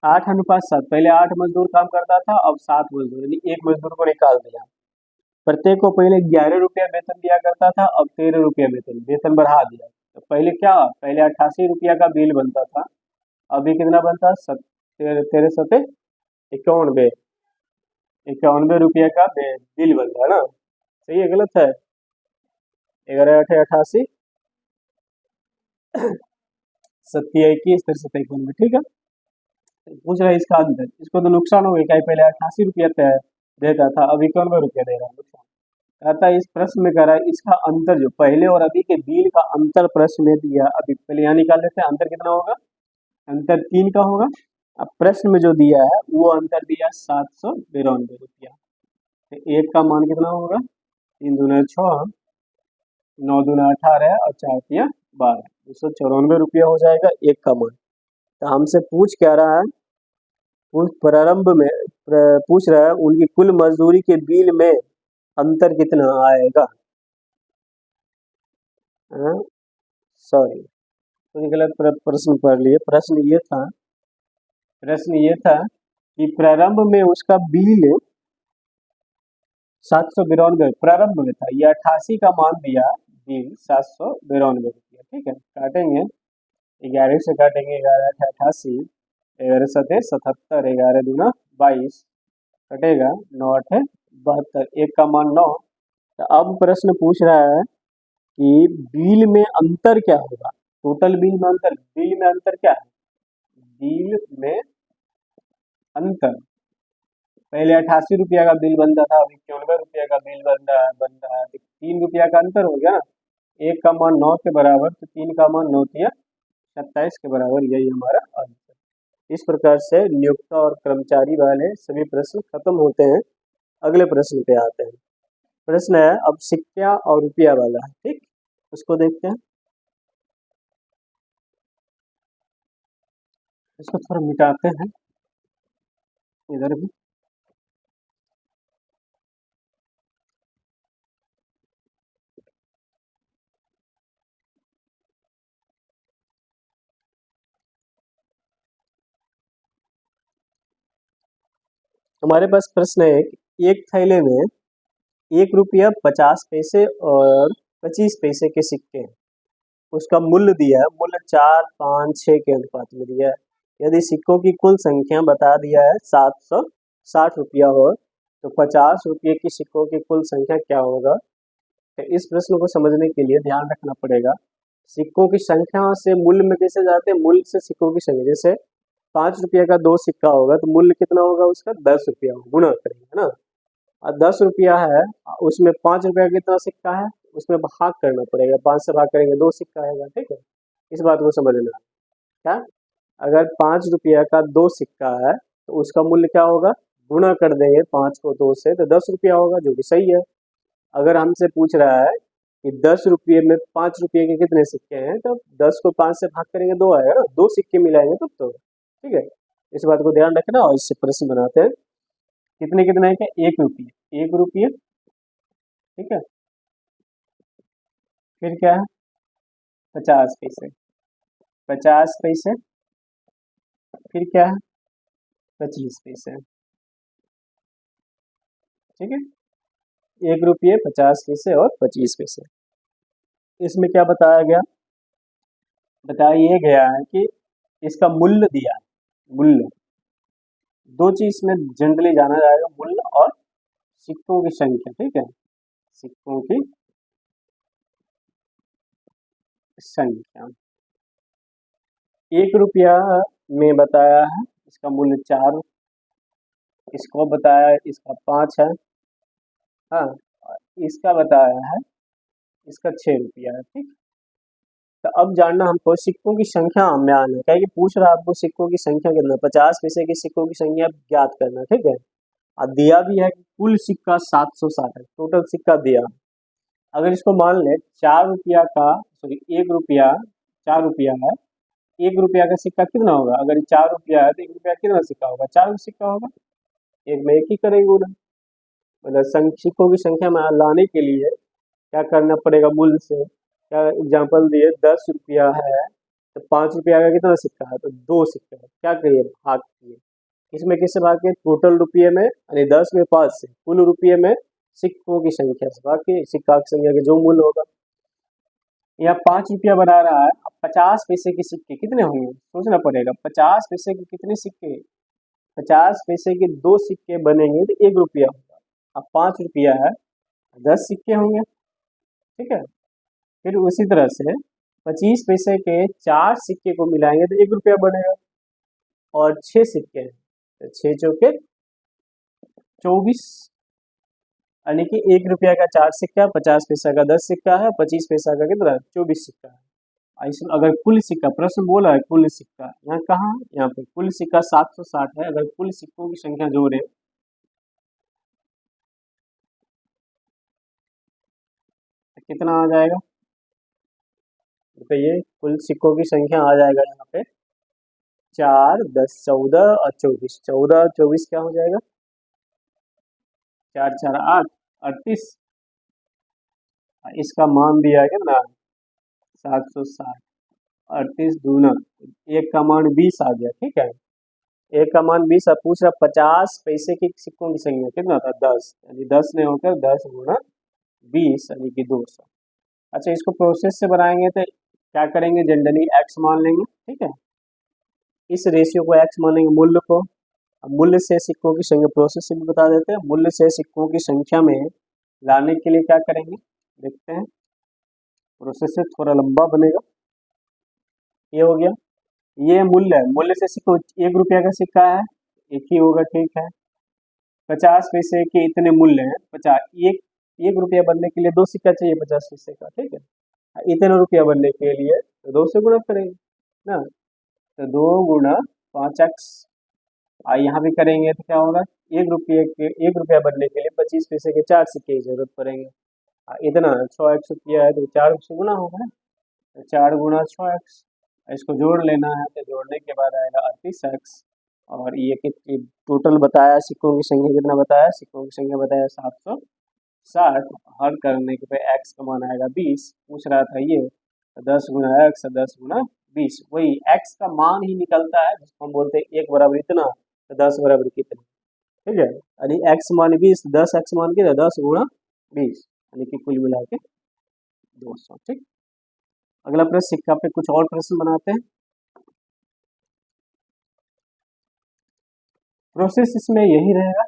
8:7, पहले 8 मजदूर काम करता था, अब 7 मजदूर, यानी एक मजदूर को निकाल दिया। प्रत्येक को पहले 11 रुपया वेतन दिया करता था, अब 13 रुपया वेतन वेतन बढ़ा दिया। तो पहले क्या, पहले 88 रुपया का बिल बनता था, अभी कितना बनता है? 13 सते 91, 91 रुपया का बिल बन रहा है ना। सही है गलत है? 11 8 88, 7 21 63 51, ठीक है। पूछ रहा है इसका अंतर, इसको तो नुकसान हो गया, क्या पहले 88 रुपया देता था, अब 91 रुपया दे रहा है, नुकसान। कहता है इस प्रश्न में कह रहा है इसका अंतर, जो पहले और अभी के बिल का अंतर प्रश्न में दिया, अभी पहले यहाँ निकाल लेते हैं, अंतर कितना होगा? अंतर 3 का होगा। अब प्रश्न में जो दिया है वो अंतर दिया 792 रुपया। तो एक का मान कितना होगा? 3 दूना 6, 9 दूना 18 और 4 तिया 12, 294 रुपया हो जाएगा एक का मान। तो हमसे पूछ क्या रहा है? प्रारंभ में पूछ रहा है उनकी कुल मजदूरी के बिल में अंतर कितना आएगा। सॉरी, तो गलत प्रश्न पढ़ लिए। प्रश्न ये था कि प्रारंभ में उसका बिल 792 प्रारंभ में था, ये 88 का मान दिया, बिल 792 रुपया। ठीक है, काटेंगे 11 से काटेंगे, 11 88, 11 सते 77, 11 दूना 22, कटेगा 9 8 72, एक का मान 9। तो अब प्रश्न पूछ रहा है कि बिल में अंतर क्या होगा, टोटल बिल में अंतर, बिल में अंतर क्या है, बिल में अंतर, पहले 88 रुपया का बिल बनता था, अभी 91 रुपया का बिल बन रहा है, तो 3 रुपया का अंतर हो गया ना, एक का मान 9 के बराबर, तो 3 का मान 9 तिया 27 के बराबर, यही हमारा आंसर। इस प्रकार से नियोक्ता और कर्मचारी वाले सभी प्रश्न खत्म होते हैं। अगले प्रश्न पे आते हैं। प्रश्न है अब सिक्का और रुपया वाला है, ठीक, उसको देखते हैं। इसको थोड़ा मिटाते हैं इधर भी। हमारे पास प्रश्न है कि एक थैले में 1 रुपया 50 पैसे और 25 पैसे के सिक्के हैं, उसका मूल्य दिया है, मूल्य 4 5 6 के अनुपात में दिया है। यदि सिक्कों की कुल संख्या बता दिया है 760 रुपया हो, तो 50 रुपये की सिक्कों की कुल संख्या क्या होगा। तो इस प्रश्न को समझने के लिए ध्यान रखना पड़ेगा, सिक्कों की संख्या से मूल्य में कैसे जाते हैं, मूल्य से सिक्कों की संख्या, जैसे 5 रुपये का 2 सिक्का होगा तो मूल्य कितना होगा उसका, 10 रुपया, गुणा करेंगे, है ना। और 10 रुपया है, उसमें 5 रुपया कितना सिक्का है, उसमें भाग करना पड़ेगा, 5 से भाग करेंगे 2 सिक्का आएगा। ठीक है, इस बात को समझना। क्या, अगर 5 रुपया का 2 सिक्का है तो उसका मूल्य क्या होगा, गुणा कर देंगे 5 को 2 से, तो 10 रुपया होगा, जो कि सही है। अगर हमसे पूछ रहा है कि 10 रुपये में 5 रुपये के कितने सिक्के हैं, तो 10 को 5 से भाग करेंगे 2 आएगा ना, 2 सिक्के मिलाएंगे तब तो। ठीक है, इस बात को ध्यान रखना और इससे प्रश्न बनाते हैं। कितने कितने हैं, क्या, 1 रुपये, 1 रुपये, ठीक है, फिर क्या है 50 पैसे, 50 पैसे, फिर क्या है 25 पैसे। ठीक है, 1 रुपये 50 पैसे और 25 पैसे। इसमें क्या बताया गया, बताया गया है कि इसका मूल्य दिया है, मूल्य, दो चीज में जनरली जाना जाएगा, मूल्य और सिक्कों की संख्या। ठीक है, सिक्कों की संख्या। 1 रुपया में बताया है इसका मूल्य 4, इसको बताया है इसका 5 है, हाँ, और इसका बताया है इसका 6 रुपया है। ठीक, तो अब जानना हमको सिक्कों की संख्या में आना है, क्या कि पूछ रहा है आपको सिक्कों की संख्या कितना, 50 पैसे के सिक्कों की संख्या ज्ञात करना। ठीक है, और दिया भी है कि कुल सिक्का 760 है, टोटल सिक्का दिया। अगर इसको मान ले 4 रुपया का, सॉरी 1 रुपया, 4 रुपया है, 1 रुपया का सिक्का कितना होगा, अगर 4 रुपया है तो 1 रुपया कितना सिक्का होगा, 4 सिक्का होगा, एक में एक ही करेंगे उधर। मतलब सिक्कों की संख्या में लाने के लिए क्या करना पड़ेगा, मूल्य से, क्या एग्जाम्पल दिए 10 रुपया है तो 5 रुपया का कितना सिक्का है, तो 2 सिक्का है, क्या करिए भाग किए, इसमें किससे भाग के, टोटल रुपये में, यानी 10 में 5 से, कुल रुपये में सिक्कों की संख्या से भाग के सिक्का की संख्या के जो मूल्य होगा। यहाँ 5 रुपया बना रहा है, अब 50 पैसे के सिक्के कितने होंगे सोचना पड़ेगा, 50 पैसे के कितने सिक्के, 50 पैसे के 2 सिक्के बनेंगे तो 1 रुपया होगा। अब 5 रुपया है, 10 सिक्के होंगे। ठीक है, फिर उसी तरह से 25 पैसे के 4 सिक्के को मिलाएंगे तो 1 रुपया बनेगा, और 6 सिक्के हैं तो 6 चौके 24, यानी कि 1 रुपया का 4 सिक्का, 50 पैसा का 10 सिक्का है, 25 पैसा का कितना 24 सिक्का है। ऐसे अगर कुल सिक्का, प्रश्न बोला है कुल सिक्का, यहाँ कहाँ, यहाँ पे कुल सिक्का 760 है, अगर कुल सिक्कों की संख्या जोड़े तो कितना आ जाएगा, बताइए, कुल सिक्कों की संख्या आ जाएगा यहाँ पे 4 10 14 और 24, 14 24 क्या हो जाएगा, 4 4 8 38, इसका मान दिया है कितना 760, 38 दूना, एक का मान 20 आ गया। ठीक है, एक का मान 20, अब पूछ रहा 50 पैसे के सिक्कों की संख्या कितना था 10, यानी 10 ने होकर 10 गुणा 20 यानी कि 200। अच्छा, इसको प्रोसेस से बनाएंगे तो क्या करेंगे, जनरली एक्स मान लेंगे, ठीक है। इस रेशियो को एक्स मानेंगे, मूल्य को। अब मूल्य से सिक्कों की संख्या, प्रोसेस से भी बता देते हैं, मूल्य से सिक्कों की संख्या में लाने के लिए क्या करेंगे, देखते हैं। प्रोसेस से थोड़ा लंबा बनेगा। ये हो गया, ये मूल्य है, मूल्य से सिक्को, 1 रुपया का सिक्का है, एक ही होगा, ठीक है। 50 पैसे के इतने मूल्य हैं, 50, एक 1 रुपया बनने के लिए 2 सिक्का चाहिए 50 पैसे का, ठीक है। इतने रुपया बनने के लिए 2 से गुणा करेंगे ना, तो 2 × 5x। यहाँ भी करेंगे तो क्या होगा, 1 रुपया बनने के लिए 25 पैसे के 4 सिक्के की जरूरत पड़ेंगे। इतना 6x रुपया है तो 4 से गुना होगा ना, तो 4 × 6x। इसको जोड़ लेना है, तो जोड़ने के बाद आएगा 38x। और ये टोटल बताया सिक्कों की संख्या, कितना बताया, सिक्कों की संख्या बताया 760। हल करने के बाद x का मान आएगा 20, पूछ रहा था ये, तो 10 × x, 10 × 20, वही x का मान ही निकलता है जिसको हम बोलते हैं 1 बराबर इतना, तो 10 बराबर कितना, ठीक है। यानी x मान 20, 10x मान कितना, 10 × 20, यानी कि कुल मिला के 200, ठीक। अगला प्रश्न, सिक्का पे कुछ और प्रश्न बनाते हैं। प्रोसेस इसमें यही रहेगा,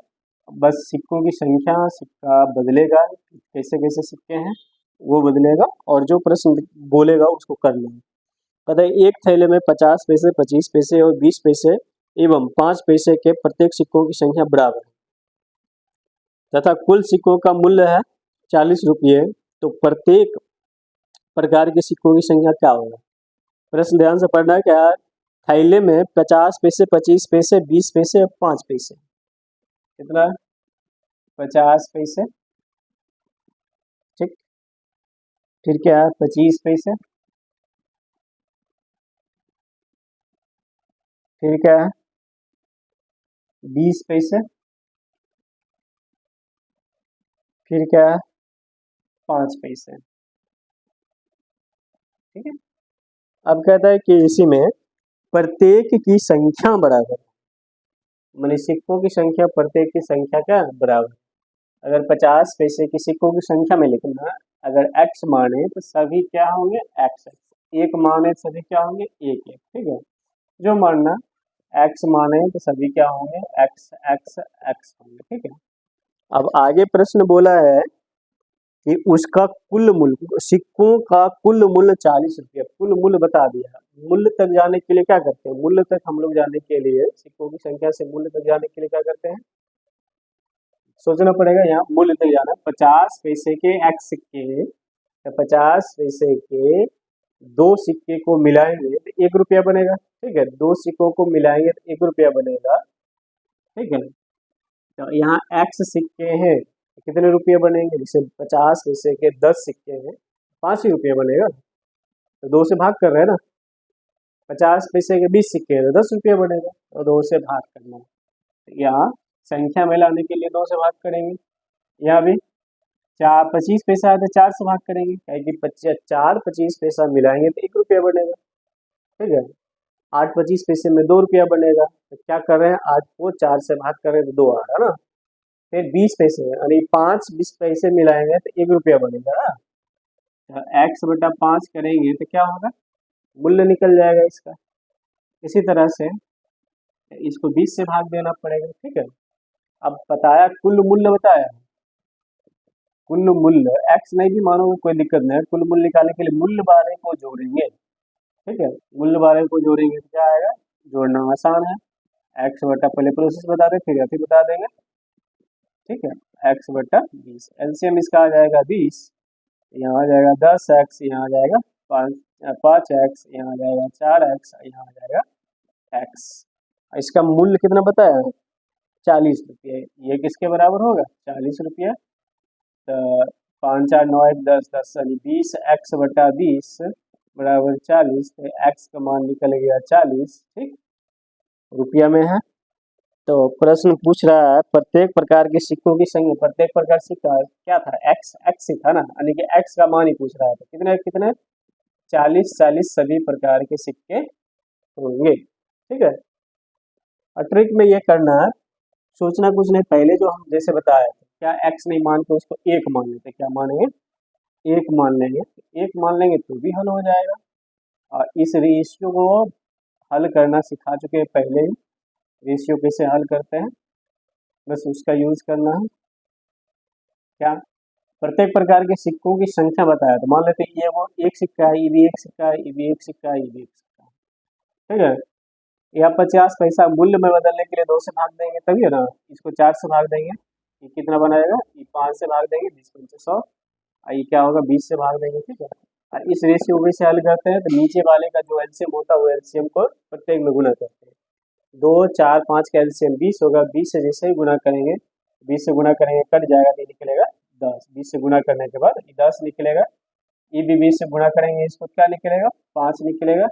बस सिक्कों की संख्या, सिक्का बदलेगा, कैसे कैसे सिक्के हैं वो बदलेगा, और जो प्रश्न बोलेगा उसको कर लेंगे। कहता है एक थैले में 50 पैसे, 25 पैसे और 20 पैसे एवं 5 पैसे के प्रत्येक सिक्कों की संख्या बराबर है तथा कुल सिक्कों का मूल्य है 40 रुपये, तो प्रत्येक प्रकार के सिक्कों की संख्या क्या होगा। प्रश्न ध्यान से पढ़ना है, क्या थैले में 50 पैसे, 25 पैसे, 20 पैसे और 5 पैसे, कितना, 50 पैसे, ठीक। फिर क्या है, 25 पैसे, फिर क्या है, 20 पैसे, फिर क्या है, 5 पैसे, ठीक है। अब कहता है कि इसी में प्रत्येक की संख्या बराबर है, माने सिक्कों की संख्या प्रत्येक की संख्या क्या बराबर। अगर 50 पैसे की सिक्कों की संख्या में लिखना, अगर x माने तो सभी क्या होंगे, x, एक माने सभी क्या होंगे, एक एक, ठीक है। जो मानना x माने तो सभी क्या होंगे, x x x होंगे, ठीक है। अब आगे प्रश्न बोला है कि उसका कुल मूल्य, सिक्कों का कुल मूल्य 40 रुपया, कुल मूल्य बता दिया। मूल्य तक जाने के लिए क्या करते हैं, मूल्य तक हम लोग जाने के लिए, सिक्कों की संख्या से मूल्य तक जाने के लिए क्या करते हैं, सोचना पड़ेगा। यहाँ मूल्य तक जाना, 50 पैसे के x सिक्के, तो 50 पैसे के 2 सिक्के को मिलाएंगे तो 1 रुपया बनेगा, ठीक है। 2 सिक्कों को मिलाएंगे तो 1 रुपया बनेगा, ठीक है। तो यहाँ x सिक्के हैं तो कितने रुपये बनेंगे, जैसे 50 पैसे के 10 सिक्के हैं, 5 ही रुपये बनेगा, तो 2 से भाग कर रहे हैं ना। 50 पैसे के 20 सिक्के हैं तो 10 रुपये बनेगा, तो 2 से भाग करना है। यहाँ संख्या में लाने के लिए 2 से भाग करेंगे। यहाँ भी 25 पैसा है तो 4 से भाग करेंगे, कि 4 25 पैसा मिलाएंगे तो 1 रुपया बनेगा, ठीक है। 8 25 पैसे में 2 रुपया बनेगा, तो क्या कर रहे हैं, 8 को 4 से भाग कर रहे हैं तो 2 आ रहा है ना। फिर 20 पैसे, यानी 5 20 पैसे मिलाएंगे तो 1 रुपया बनेगा ना। तो x/5 करेंगे तो क्या होगा, मूल्य निकल जाएगा इसका। इसी तरह से इसको 20 से भाग देना पड़ेगा, ठीक है। अब बताया कुल मूल्य बताया, कुल मूल्य x नहीं भी मानोगे कोई दिक्कत नहीं है, कुल मूल्य निकालने के लिए मूल्य वाले को जोड़ेंगे, ठीक है। मूल्य वाले को जोड़ेंगे तो क्या आएगा, जोड़ना आसान है, x/, पहले प्रोसेस बता दें फिर अभी बता देंगे, ठीक है। x/20, एलसीएम इसका आ जाएगा 20, यहाँ आ जाएगा 10x, यहाँ आ जाएगा 5x, यहाँ आ जाएगा 4x, यहाँ आ जाएगा x। इसका मूल्य कितना बताया, 40 रुपये। ये किसके बराबर होगा, 40 रुपये। तो 5 4 9 1 10 10 यानी 20x/20 बराबर 40, तो x का मान निकल गया 40, ठीक, रुपया में है। तो प्रश्न पूछ रहा है प्रत्येक प्रकार के सिक्कों की संख्या, प्रत्येक प्रकार सिक्का क्या था, x x ही था ना, यानी कि x का मान ही पूछ रहा था, कितने कितने, 40 40 सभी प्रकार के सिक्के होंगे, ठीक है। और ट्रिक में ये करना है, सोचना कुछ नहीं, पहले जो हम जैसे बताया क्या x नहीं मान के उसको 1 मान लेते, क्या मानेंगे, एक मान लेंगे, एक मान लेंगे तो भी हल हो जाएगा। और इस रेशियो को हल करना सिखा चुके हैं पहले ही, रेशियो कैसे हल करते हैं, बस उसका यूज करना है। क्या, प्रत्येक प्रकार के सिक्कों की संख्या बताया, तो मान लेते हैं ये वो एक सिक्का है, ये भी एक सिक्का है, ये भी एक सिक्का है, ये भी एक सिक्का है, ठीक है। या 50 पैसा मूल्य में बदलने के लिए 2 से भाग देंगे तभी है ना, इसको 4 से भाग देंगे, ये कितना बनाएगा, ये 5 से भाग देंगे, 20 पंचे 100, और ये क्या होगा, 20 से भाग देंगे, ठीक है। और इस रेशियो में से हल करते हैं तो नीचे वाले का जो एलसीएम होता है वो एलसीएम को प्रत्येक में गुना करते हैं। 2, 4, 5 का एलसीएम 20 होगा, 20 से जैसे ही गुना करेंगे, 20 से गुना करेंगे कट जाएगा, ये निकलेगा 10, 20 से गुना करने के बाद 10 निकलेगा, ये भी 20 से गुना करेंगे, इसको क्या निकलेगा, 5 निकलेगा,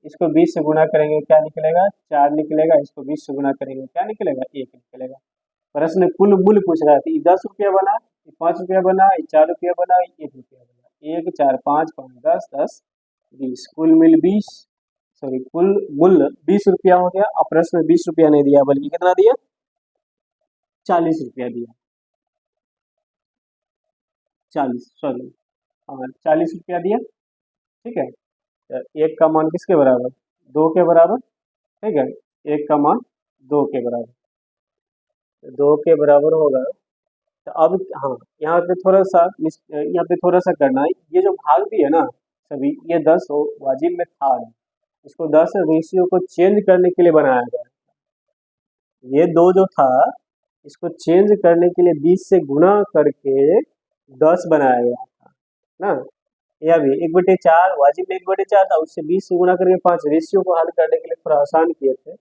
इसको 20 से गुना करेंगे क्या निकलेगा, 4 निकलेगा, इसको 20 से गुना करेंगे क्या निकलेगा, 1 निकलेगा। प्रश्न कुल मूल्य पूछ रहा था, ये 10 रुपया बना, ये 5 रुपया बना, ये 4 रुपया बना, ये 1 रुपया बना, 1, 4, 5, 5, 10, 10, 20, कुल मिल 20, सॉरी कुल मूल्य 20 रुपया हो गया। और प्रश्न में 20 रुपया नहीं दिया बल्कि कितना दिया, 40 रुपया दिया, 40 सॉरी, हाँ 40 रुपया दिया, ठीक है। तो एक का मान किसके बराबर, 2 के बराबर, ठीक है, एक का मान 2 के बराबर, 2 के बराबर होगा। तो अब हाँ, यहाँ पे थोड़ा सा यहाँ पे थोड़ा सा करना है, ये जो भाग भी है ना सभी, ये 10 हो वाजिब में था नहीं, इसको 10 रेशियो को चेंज करने के लिए बनाया गया। ये 2 जो था इसको चेंज करने के लिए 20 से गुणा करके 10 बनाया गया था ना। या भी 1/4 वाजिब में 1/4 था, उससे 20 से गुणा करके 5, रेशियो को हल करने के लिए थोड़ा आसान किए थे,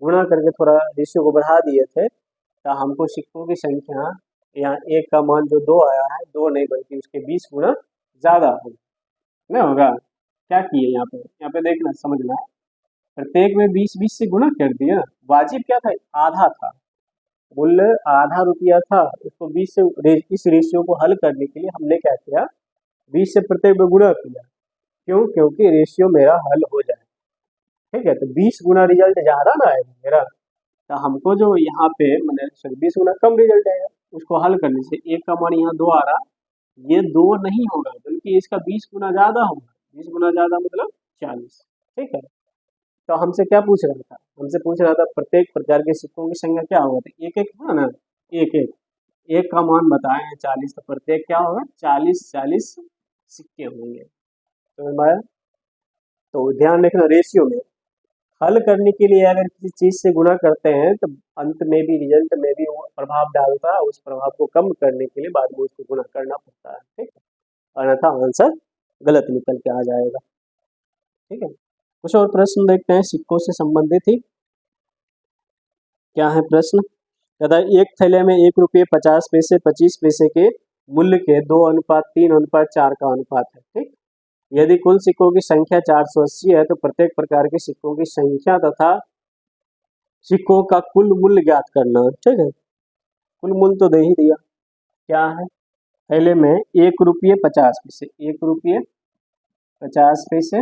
गुणा करके थोड़ा रेशियो को बढ़ा दिए थे। तो हमको सिक्कों की संख्या यहाँ एक का मान जो 2 आया है, 2 नहीं बल्कि उसके 20 गुना ज़्यादा होगा, नहीं होगा। क्या किए यहाँ पे देखना समझना, प्रत्येक में 20-20 से गुणा कर दिया। वाजिब क्या था, आधा था, मूल्य आधा रुपया था, उसको 20 से इस रेशियो को हल करने के लिए हमने क्या किया, 20 से प्रत्येक में गुणा किया। क्यों, क्योंकि रेशियो मेरा हल हो जाए, ठीक है। तो 20 गुना रिजल्ट ज़्यादा ना आएगा मेरा, तो हमको जो यहाँ पे मैंने सॉरी 20 गुना कम रिजल्ट आएगा, उसको हल करने से एक का मान यहाँ 2 आ रहा, ये 2 नहीं होगा बल्कि इसका 20 गुना ज़्यादा होगा, 20 गुना ज़्यादा मतलब 40, ठीक है। तो हमसे क्या पूछ रहा था, हमसे पूछ रहा था प्रत्येक प्रकार के सिक्कों की संख्या क्या होगा, तो एक एक था ना, एक एक, एक का मान बताए हैं 40, तो प्रत्येक क्या होगा, 40-40 सिक्के होंगे। तो हमारा, तो ध्यान रखना रेशियो में हल करने के लिए अगर किसी चीज से गुणा करते हैं तो अंत में भी रिजल्ट में भी वो प्रभाव डालता है, उस प्रभाव को कम करने के लिए बाद में उसको गुणा करना पड़ता है, ठीक है, अन्यथा आंसर गलत निकल के आ जाएगा, ठीक है। कुछ और प्रश्न देखते हैं सिक्कों से संबंधित ही, क्या है प्रश्न, कहता है एक थैले में 1 रुपये 50 पैसे 25 पैसे के मूल्य के 2:3:4 का अनुपात है, ठीक। यदि कुल सिक्कों की संख्या 480 है तो प्रत्येक प्रकार के सिक्कों की संख्या तथा सिक्कों का कुल मूल्य ज्ञात करना, ठीक है। कुल मूल्य तो दे ही दिया, क्या है, थैले में 1 रुपये 50 पैसे, 1 रुपये 50 पैसे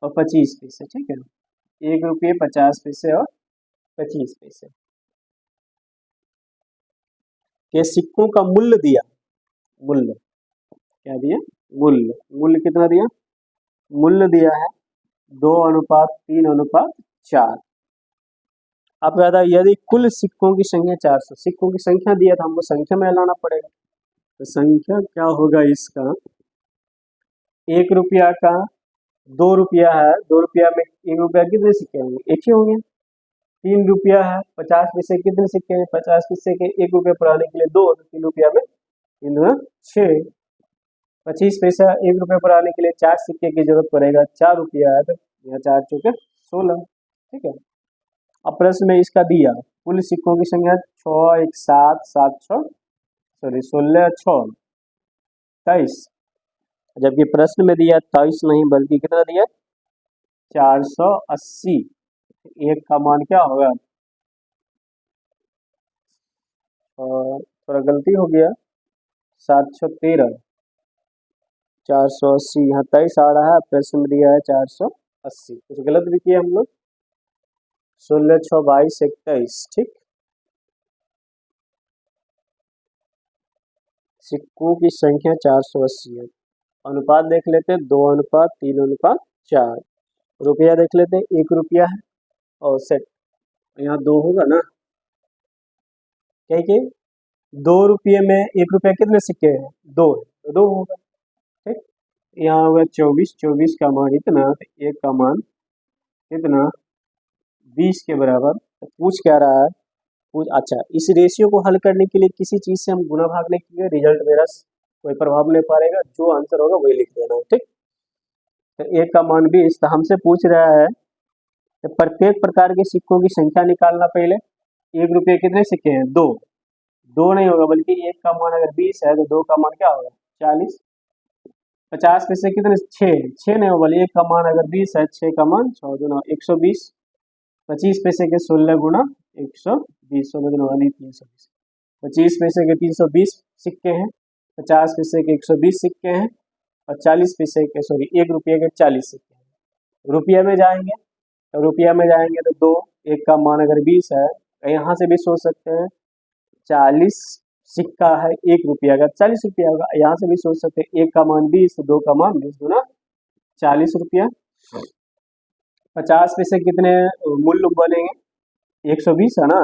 और 25 पैसे, ठीक है, 1 रुपये 50 पैसे और 25 पैसे के सिक्कों का मूल्य दिया, मूल्य क्या दिया, मूल्य, मूल्य कितना दिया, मूल्य दिया है 2:3:4। अब कहता है यदि कुल सिक्कों की संख्या 400, सिक्कों की संख्या दिया था, हमको संख्या में लाना पड़ेगा, तो संख्या क्या होगा इसका, 1 रुपया का 2 रुपया है, 2 रुपया में 1 रुपया कितने सिक्के होंगे, एक ही होंगे। 3 रुपया है, 50 पैसे कितने सिक्के हैं, 50 पैसे के 1 रुपया पुराने के लिए 2, तो 3 रुपया में 3 दूना 6, 25 पैसा 1 रुपया पुराने के लिए 4 सिक्के की जरूरत पड़ेगा, 4 रुपया है तो यहाँ 4 चौके 16, ठीक है। अब प्रश्न में इसका दिया कुल सिक्कों की संख्या 6, 1, 7, 7, 6 सॉरी 16, 6, 23, जबकि प्रश्न में दिया 23 नहीं बल्कि कितना दिया 480, एक का मान क्या होगा, थोड़ा गलती हो गया, 713, 480, यहाँ 23 आ रहा है, प्रश्न में दिया है 480, कुछ गलत भी किया हम लोग, 16, 6, 22, 21, ठीक। सिक्कों की संख्या 480 है। अनुपात देख लेते हैं 2:3:4। रुपया देख लेते हैं 1 रुपया है और सेट यहाँ 2 होगा ना, क्या कि 2 रुपये में 1 रुपया कितने सिक्के हैं? 2 है तो 2 होगा। ठीक, यहाँ होगा 24, 24 का मान इतना, तो 1 का मान कितना 20 के बराबर। तो पूछ क्या रहा है? पूछ अच्छा, इस रेशियो को हल करने के लिए किसी चीज से हम गुना भाग नहीं किए, रिजल्ट मेरा कोई प्रभाव नहीं पड़ेगा, जो आंसर होगा वही लिख देना। ठीक, तो 1 का मान 20, तो हमसे पूछ रहा है कि प्रत्येक प्रकार के सिक्कों की संख्या निकालना। पहले 1 रुपये कितने सिक्के हैं? 2। 2 नहीं होगा, बल्कि 1 का मान अगर 20 है तो 2 का मान क्या होगा? 40। 50 में से कितने? 6। 6 नहीं होगा, 1 का मान अगर 20 है, 6 का मान 6 गुना 120। 25 पैसे के 16 गुना 120, 16 गुना 320। 25 पैसे के 320 सिक्के हैं, 50 पैसे के 120 सिक्के हैं, और 40 पैसे के 1 रुपये के 40 सिक्के हैं। रुपया में जाएंगे तो रुपया में जाएंगे तो 2, 1 का मान अगर 20 है, तो यहाँ से भी सोच सकते हैं 40 सिक्का है 1 रुपया का 40 रुपया होगा। यहाँ से भी सोच सकते हैं 1 का मान 20 तो 2 का मान 20 गुना 40 रुपया। 50 पैसे कितने मूल्य बनेंगे? 120 है ना,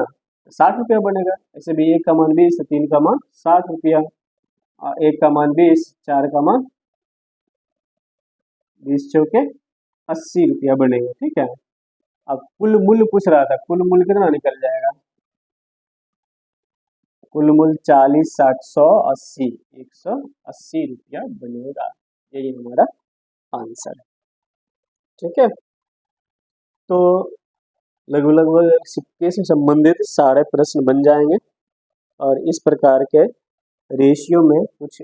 60 रुपया बनेगा। ऐसे भी 1 का मान 20 तो 3 का मान 60 रुपया, और 1 का मान 20, 4 का मान 20 चौके 80 रुपया बनेगा। ठीक है, अब कुल मूल्य पूछ रहा था, कुल मूल्य कितना निकल जाएगा? कुल मूल्य 40, 60, 100, 80, 180 रुपया बनेगा। यही हमारा आंसर है। ठीक है, तो लगभग सिक्के से संबंधित सारे प्रश्न बन जाएंगे, और इस प्रकार के रेशियो में कुछ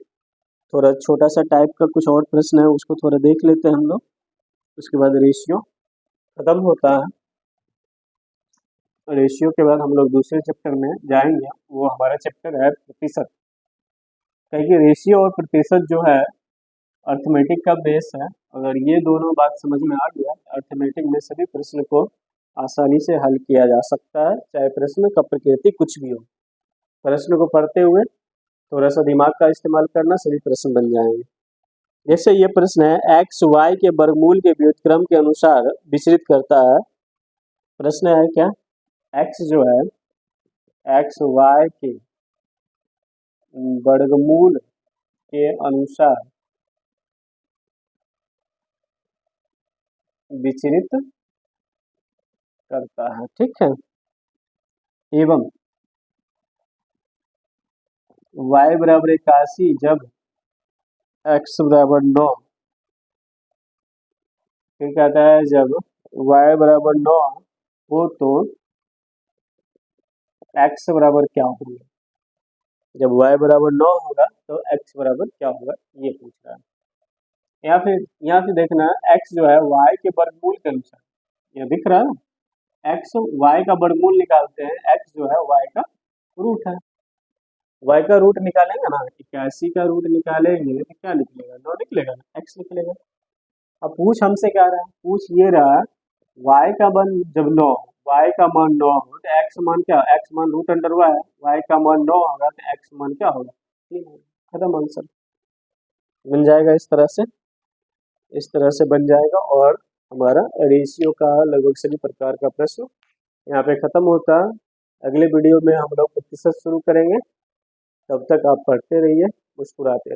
थोड़ा छोटा सा टाइप का कुछ और प्रश्न है, उसको थोड़ा देख लेते हैं हम लोग, उसके बाद रेशियो खत्म होता है। रेशियो के बाद हम लोग दूसरे चैप्टर में जाएंगे, वो हमारा चैप्टर है प्रतिशत। क्योंकि रेशियो और प्रतिशत जो है अर्थमेटिक का बेस है। अगर ये दोनों बात समझ में आ गया, अर्थमेटिक में सभी प्रश्न को आसानी से हल किया जा सकता है, चाहे प्रश्न का प्रकृति कुछ भी हो। प्रश्न को पढ़ते हुए थोड़ा सा दिमाग का इस्तेमाल करना, सभी प्रश्न बन जाएंगे। जैसे ये प्रश्न है, एक्स वाई के वर्गमूल के व्युत्क्रम के अनुसार विचरित करता है। प्रश्न है क्या? एक्स जो है, एक्स वाई के वर्गमूल के अनुसार विचरित करता है। ठीक है, एवं y बराबर 81 जब x बराबर 9, फिर कहता है जब y बराबर 9 हो तो x बराबर क्या होगा? जब y बराबर 9 होगा तो x बराबर क्या होगा, ये पूछ रहा है। यहाँ फिर देखना, x जो है y के वर्गमूल के अनुसार, ये दिख रहा है, x y का वर्गमूल निकालते हैं, x जो है y का रूट है। y का रूट निकालेंगे ना, 81 का रूट निकालेंगे तो क्या निकलेगा? 9 निकलेगा ना, x निकलेगा। अब पूछ हमसे क्या रहा है? पूछ ये रहा, y का मान जब 9, y का मान 9 हो तो x मान क्या? x मान रूट अंडर y, y का मान 9 होगा तो x मान क्या होगा? 3 होगा। खत्म, आंसर बन जाएगा। इस तरह से बन जाएगा, और हमारा रेशियो का लगभग सभी प्रकार का प्रश्न यहाँ पे खत्म होता है। अगले वीडियो में हम लोग प्रतिशत शुरू करेंगे। तब तक आप पढ़ते रहिए, मुस्कुराते रहिए।